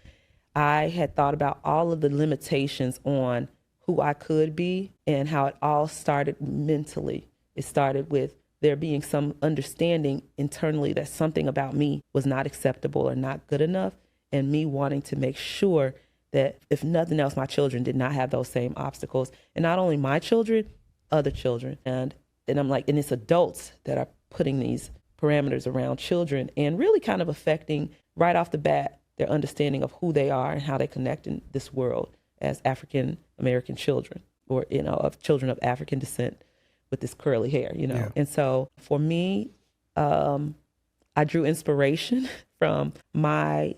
I had thought about all of the limitations on who I could be and how it all started mentally. It started with there being some understanding internally that something about me was not acceptable or not good enough, and me wanting to make sure that if nothing else, my children did not have those same obstacles. And not only my children, other children. And I'm like, and it's adults that are putting these parameters around children and really kind of affecting right off the bat their understanding of who they are and how they connect in this world as African American children, or, you know, of children of African descent with this curly hair, you know. Yeah. And so for me, I drew inspiration from my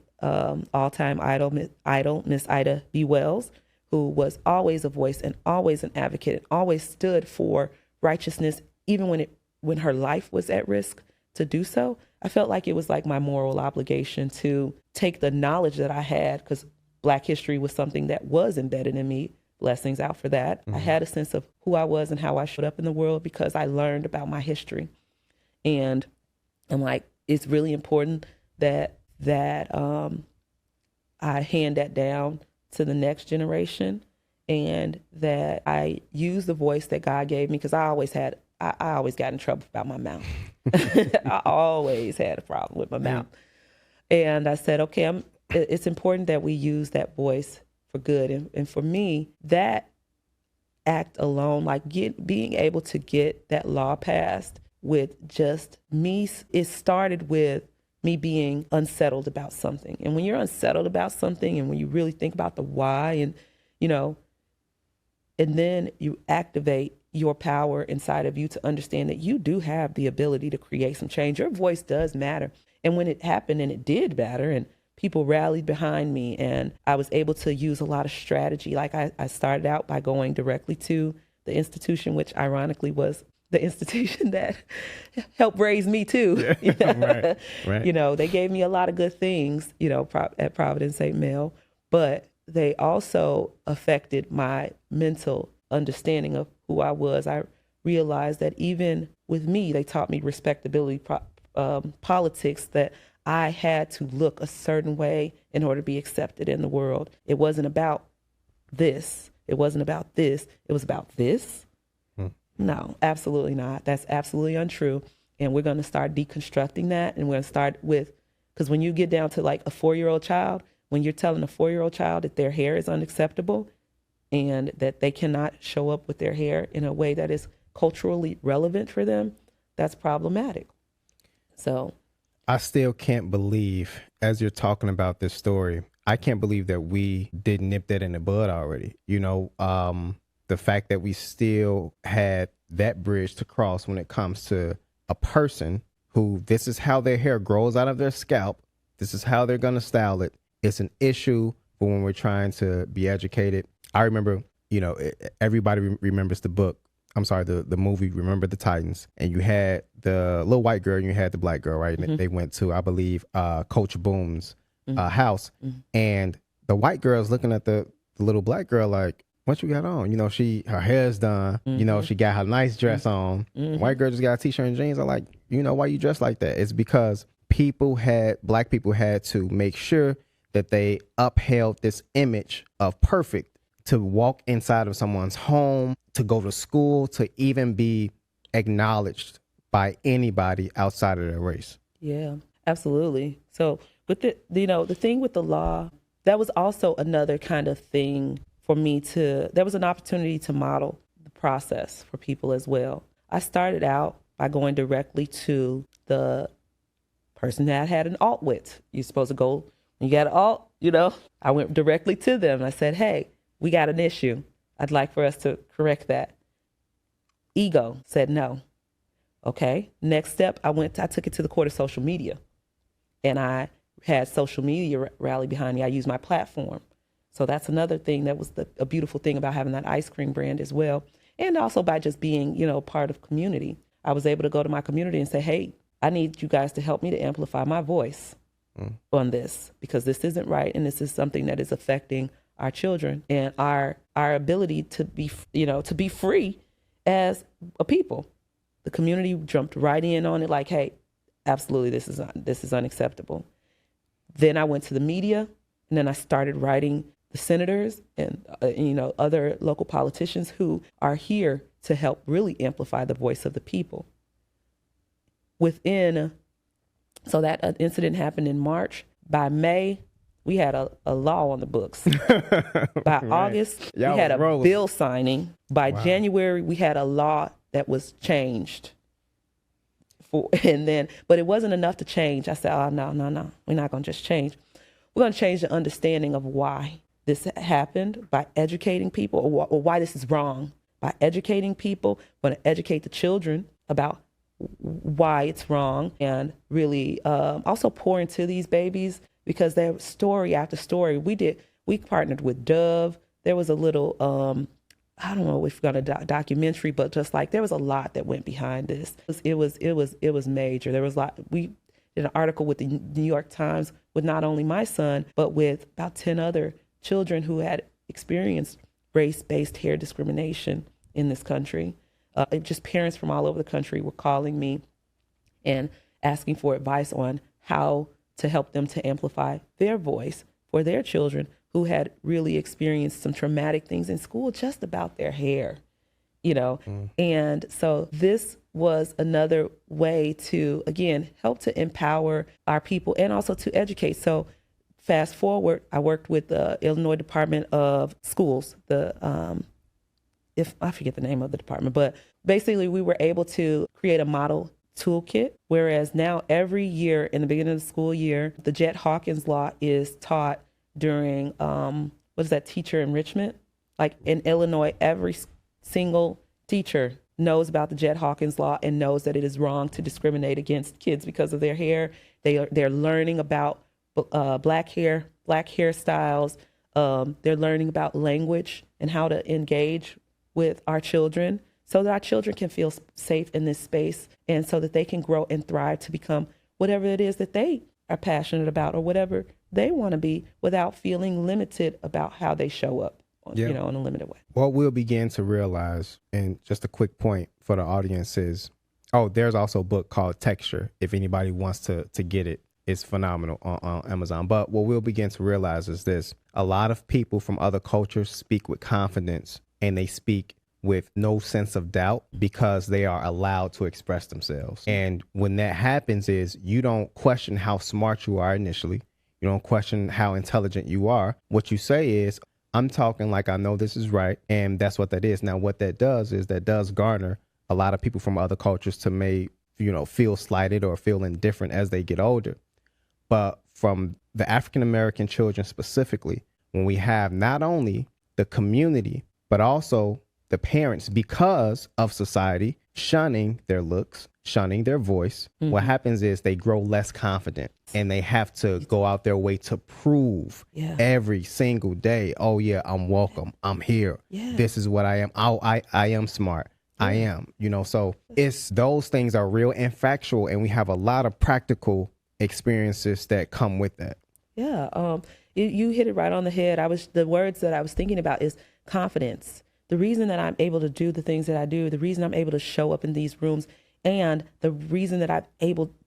all-time idol, Miss Ida B. Wells, who was always a voice and always an advocate and always stood for righteousness, even when her life was at risk to do so. I felt like it was like my moral obligation to take the knowledge that I had, because Black history was something that was embedded in me. Blessings out for that. Mm-hmm. I had a sense of who I was and how I showed up in the world because I learned about my history. And I'm like, it's really important that I hand that down to the next generation, and that I use the voice that God gave me, because I always got in trouble about my mouth. I always had a problem with my mouth. And I said, okay, it's important that we use that voice for good. And for me, that act alone, like being able to get that law passed with just me, it started with me being unsettled about something. And when you're unsettled about something, and when you really think about the why, and, you know, and then you activate your power inside of you to understand that you do have the ability to create some change. Your voice does matter. And when it happened, and it did matter, and people rallied behind me, and I was able to use a lot of strategy. Like I started out by going directly to the institution, which ironically was the institution that helped raise me too. Right. You know, they gave me a lot of good things, you know, at Providence St. Mel, but they also affected my mental understanding of who I was. I realized that even with me, they taught me respectability politics, that I had to look a certain way in order to be accepted in the world. It wasn't about this. It wasn't about this. It was about this. No, absolutely not. That's absolutely untrue. And we're going to start deconstructing that. And we're going to start with, because when you get down to like a 4-year-old child, when you're telling a 4-year-old child that their hair is unacceptable and that they cannot show up with their hair in a way that is culturally relevant for them, that's problematic. So I still can't believe, as you're talking about this story, I can't believe that we didn't nip that in the bud already. You know, the fact that we still had that bridge to cross when it comes to a person who this is how their hair grows out of their scalp. This is how they're going to style it. It's an issue for when we're trying to be educated. I remember, you know, everybody remembers the book. I'm sorry, the movie, Remember the Titans. And you had the little white girl and you had the black girl, right? And they went to, I believe, Coach Boom's house. And the white girl's looking at the little black girl like, what you got on? You know, her hair's done. You know, she got her nice dress on. White girl just got a t-shirt and jeans. I'm like, you know why you dress like that? It's because black people had to make sure that they upheld this image of perfect, to walk inside of someone's home, to go to school, to even be acknowledged by anybody outside of their race. Yeah, absolutely. So with the thing with the law, that was also another kind of thing for me there was an opportunity to model the process for people as well. I started out by going directly to the person that had an alt wit. You're supposed to go, when you got an alt, I went directly to them. I said, hey, we got an issue. I'd like for us to correct that. Ego said no. Okay. Next step, I took it to the court of social media, and I had social media rally behind me. I used my platform. So that's another thing that was a beautiful thing about having that ice cream brand as well. And also by just being, part of community. I was able to go to my community and say, hey, I need you guys to help me to amplify my voice on this, because this isn't right. And this is something that is affecting our children and our ability to be, to be free as a people. The community jumped right in on it like, hey, absolutely, this is unacceptable. Then I went to the media, and then I started writing the senators and other local politicians who are here to help really amplify the voice of the people. So that incident happened in March. By May, we had a law on the books. By August, we had a bill signing. By January, we had a law that was changed. But it wasn't enough to change. I said, oh, no, we're not going to just change. We're going to change the understanding of why this happened by educating people, or why this is wrong. By educating people, we're going to educate the children about why it's wrong, and really also pour into these babies, because they're story after story. We partnered with Dove. There was a little, I don't know if we've got a documentary, but just like there was a lot that went behind this. It was major. There was a lot. We did an article with the New York Times with not only my son, but with about 10 other children who had experienced race-based hair discrimination in this country. Just parents from all over the country were calling me and asking for advice on how to help them to amplify their voice for their children who had really experienced some traumatic things in school just about their hair, And so this was another way to, again, help to empower our people and also to educate. So fast forward, I worked with the Illinois Department of Schools, if I forget the name of the department, but basically we were able to create a model toolkit, whereas now every year in the beginning of the school year, the Jet Hawkins law is taught during, teacher enrichment? Like in Illinois, every single teacher knows about the Jet Hawkins law and knows that it is wrong to discriminate against kids because of their hair. They're learning about black hairstyles. They're learning about language and how to engage with our children so that our children can feel safe in this space, and so that they can grow and thrive to become whatever it is that they are passionate about, or whatever they want to be without feeling limited about how they show up, Yeah. in a limited way. What we'll begin to realize, and just a quick point for the audience is, there's also a book called Texture. If anybody wants to get it, it's phenomenal on Amazon. But what we'll begin to realize is this: a lot of people from other cultures speak with confidence, and they speak with no sense of doubt because they are allowed to express themselves. And when that happens is you don't question how smart you are initially. You don't question how intelligent you are. What you say is, I'm talking like I know this is right. And that's what that is. Now, what that does is that does garner a lot of people from other cultures to feel slighted or feel indifferent as they get older. But from the African-American children specifically, when we have not only the community, but also the parents, because of society shunning their looks, shunning their voice, what happens is they grow less confident and they have to go out their way to prove every single day, oh yeah, I'm welcome, I'm here, this is what I am, I am smart, I am, so it's those things are real and factual, and we have a lot of practical experiences that come with that. You hit it right on the head. The words that I was thinking about is confidence. The reason that I'm able to do the things that I do, the reason I'm able to show up in these rooms, and the reason that I've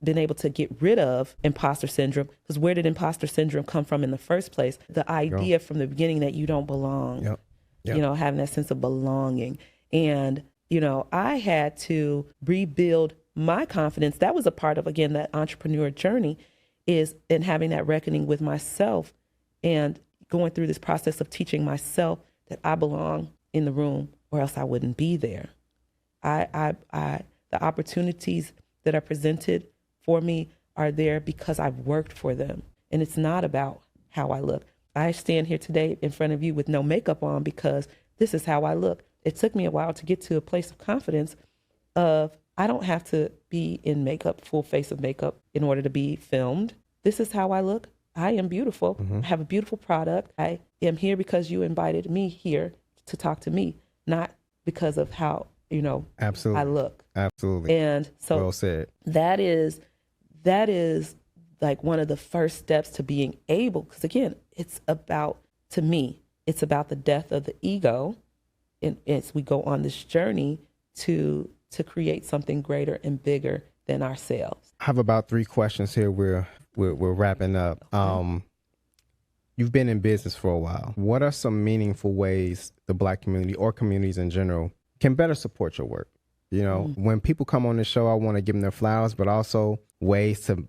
been able to get rid of imposter syndrome, because where did imposter syndrome come from in the first place? The idea from the beginning that you don't belong, having that sense of belonging. And, I had to rebuild my confidence. That was a part of, again, that entrepreneur journey, is in having that reckoning with myself and going through this process of teaching myself that I belong in the room, or else I wouldn't be there. The opportunities that are presented for me are there because I've worked for them. And it's not about how I look. I stand here today in front of you with no makeup on because this is how I look. It took me a while to get to a place of confidence of I don't have to be in makeup, full face of makeup, in order to be filmed. This is how I look. I am beautiful. I have a beautiful product. I am here because you invited me here to talk to me, not because of how, Absolutely. I look. Absolutely. And so well said. That is like one of the first steps to being able, because again, to me, it's about the death of the ego. And as we go on this journey to create something greater and bigger than ourselves. I have about 3 questions here. We're wrapping up. Okay. You've been in business for a while. What are some meaningful ways the Black community or communities in general can better support your work? When people come on the show, I want to give them their flowers, but also ways to,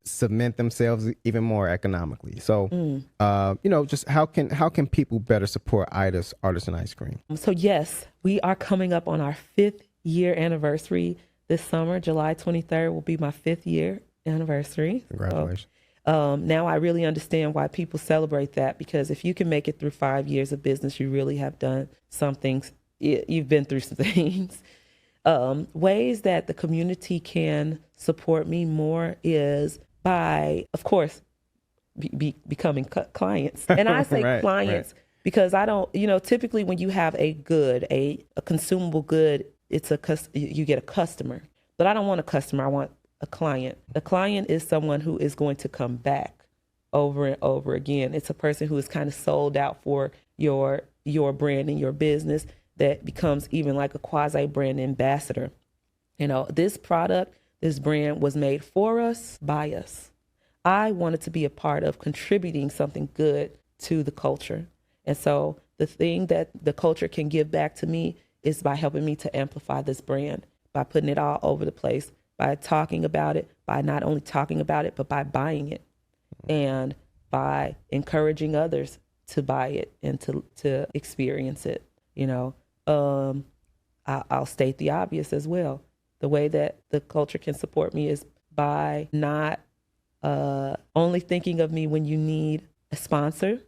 cement themselves even more economically. So, just how can people better support Ida's Artisan Ice Cream? So yes, we are coming up on our 5th year anniversary this summer. July 23rd will be my 5th year anniversary. Congratulations. Now I really understand why people celebrate that, because if you can make it through 5 years of business, you really have done some things. You've been through some things. Ways that the community can support me more is by, of course, becoming clients. And I say clients because I don't, typically when you have a good, a consumable good, you get a customer. But I don't want a customer. I want a client. A client is someone who is going to come back over and over again. It's a person who is kind of sold out for your brand and your business, that becomes even like a quasi brand ambassador. This product, this brand was made for us, by us. I wanted to be a part of contributing something good to the culture. And so the thing that the culture can give back to me is by helping me to amplify this brand, by putting it all over the place, by talking about it, by not only talking about it, but by buying it, and by encouraging others to buy it and to experience it. I'll state the obvious as well. The way that the culture can support me is by not only thinking of me when you need a sponsor,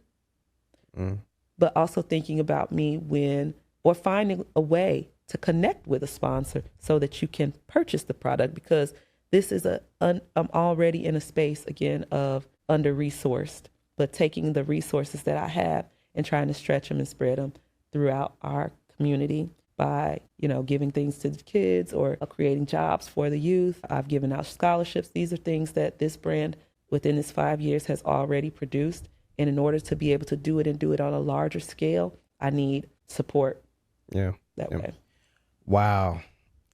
but also thinking about me or finding a way to connect with a sponsor so that you can purchase the product, because this is I'm already in a space, again, of under-resourced, but taking the resources that I have and trying to stretch them and spread them throughout our community by, giving things to the kids or creating jobs for the youth. I've given out scholarships. These are things that this brand within this 5 years has already produced. And in order to be able to do it and do it on a larger scale, I need support Yeah. that way. Wow.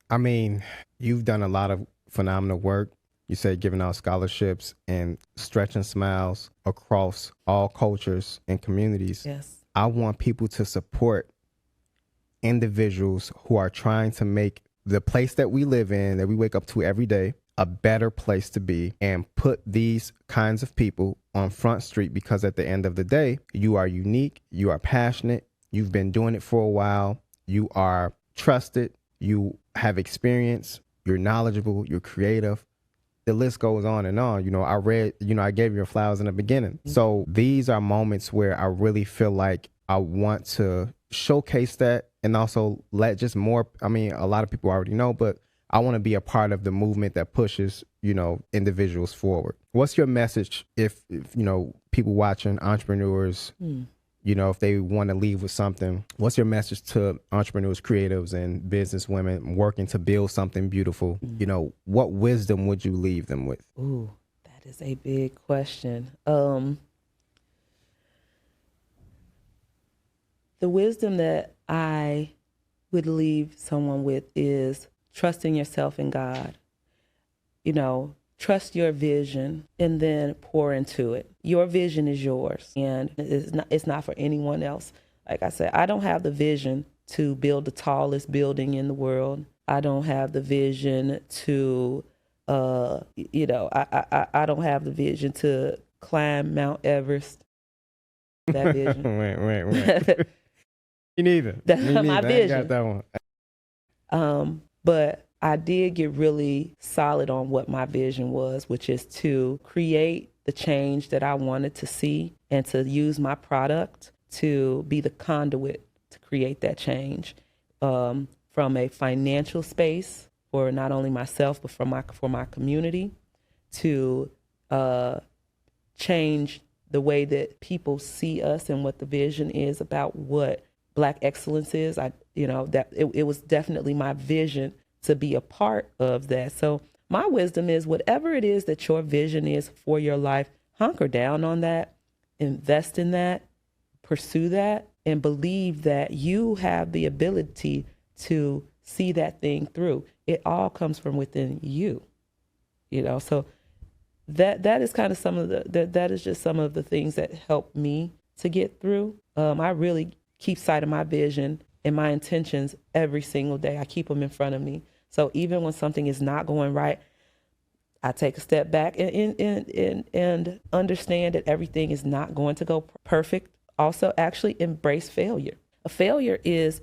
I mean, you've done a lot of phenomenal work. You said giving out scholarships and stretching smiles across all cultures and communities. Yes. I want people to support individuals who are trying to make the place that we live in, that we wake up to every day, a better place to be, and put these kinds of people on Front Street, because at the end of the day, you are unique, you are passionate, you've been doing it for a while, you are trusted, you have experience, you're knowledgeable, you're creative. The list goes on and on. You know, I gave you your flowers in the beginning. So these are moments where I really feel like I want to showcase that, and also let just more, I mean, a lot of people already know, but I want to be a part of the movement that pushes, you know, individuals forward. What's your message if you know, people watching, entrepreneurs, you know, if they want to leave with something, what's your message to entrepreneurs, creatives, and business women working to build something beautiful? You know, what wisdom would you leave them with? Ooh, that is a big question. The wisdom that I would leave someone with is trusting yourself in God. You know, trust your vision and then pour into it. Your vision is yours, and it's not for anyone else. Like I said, I don't have the vision to build the tallest building in the world. I don't have the vision to, you know, I don't have the vision to climb Mount Everest. That vision. Right. Me neither. That's Me not my neither. I ain't vision. got that one. But I did get really solid on what my vision was, which is to create the change that I wanted to see and to use my product to be the conduit to create that change, from a financial space for not only myself, but for my community, to change the way that people see us and what the vision is about what Black excellence is. It was definitely my vision to be a part of that. So my wisdom is, whatever it is that your vision is for your life, hunker down on that, invest in that, pursue that, and believe that you have the ability to see that thing through. It all comes from within you, you know. So that is kind of that is just some of the things that help me to get through. I really keep sight of my vision and my intentions every single day. I keep them in front of me. So even when something is not going right, I take a step back and understand that everything is not going to go perfect. Also, actually embrace failure. A failure is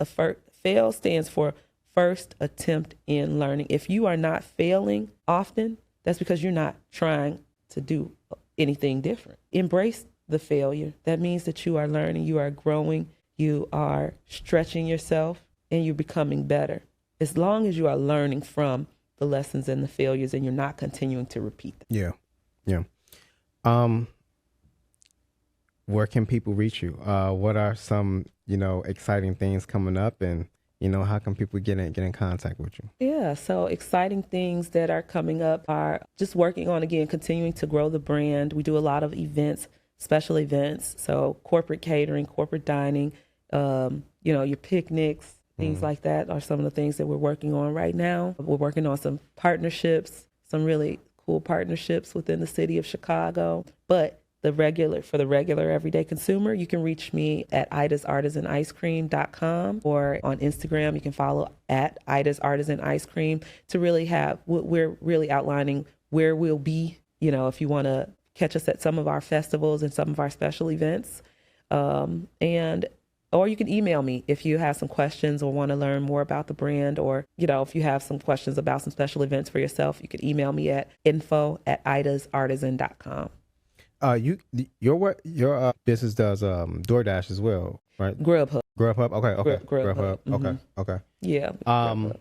fail stands for first attempt in learning. If you are not failing often, that's because you're not trying to do anything different. Embrace the failure. That means that you are learning, you are growing, you are stretching yourself, and you're becoming better. As long as you are learning from the lessons and the failures and you're not continuing to repeat them. Yeah. Where can people reach you? What are some, you know, exciting things coming up, and, you know, how can people get in contact with you? Yeah, so exciting things that are coming up are just working on, again, continuing to grow the brand. We do a lot of events, special events, so corporate catering, corporate dining, you know, your picnics, things like that are some of the things that we're working on right now. We're working on some partnerships, some really cool partnerships within the city of Chicago. But for the regular everyday consumer, you can reach me at idasartisanicecream.com, or on Instagram, you can follow at Ida's Artisan Ice Cream to really we're really outlining where we'll be, you know, if you want to catch us at some of our festivals and some of our special events. Or you can email me if you have some questions or want to learn more about the brand, or, you know, if you have some questions about some special events for yourself, you can email me at info@idasartisan.com. Your business does DoorDash as well, right? Grubhub. Okay. Grubhub. Okay. Yeah.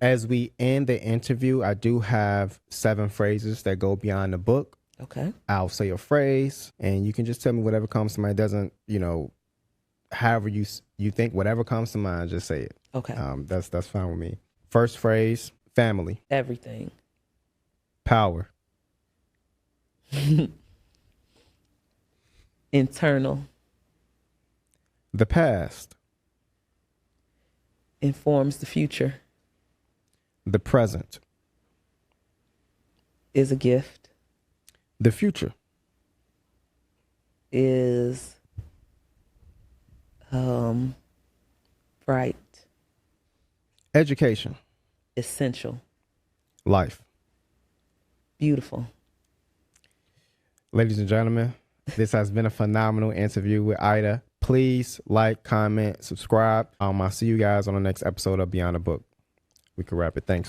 As we end the interview, I do have 7 phrases that go beyond the book. Okay. I'll say a phrase, and you can just tell me whatever comes to mind. It doesn't, you know, however you think, whatever comes to mind, just say it. Okay. That's fine with me. First phrase: family. Everything. Power. Internal. The past. Informs the future. The present. Is a gift. The future. Is bright. Education. Essential. Life. Beautiful. Ladies and gentlemen, this has been a phenomenal interview with Ida. Please like, comment, subscribe. I'll see you guys on the next episode of Beyond the Book. We can wrap it. Thanks.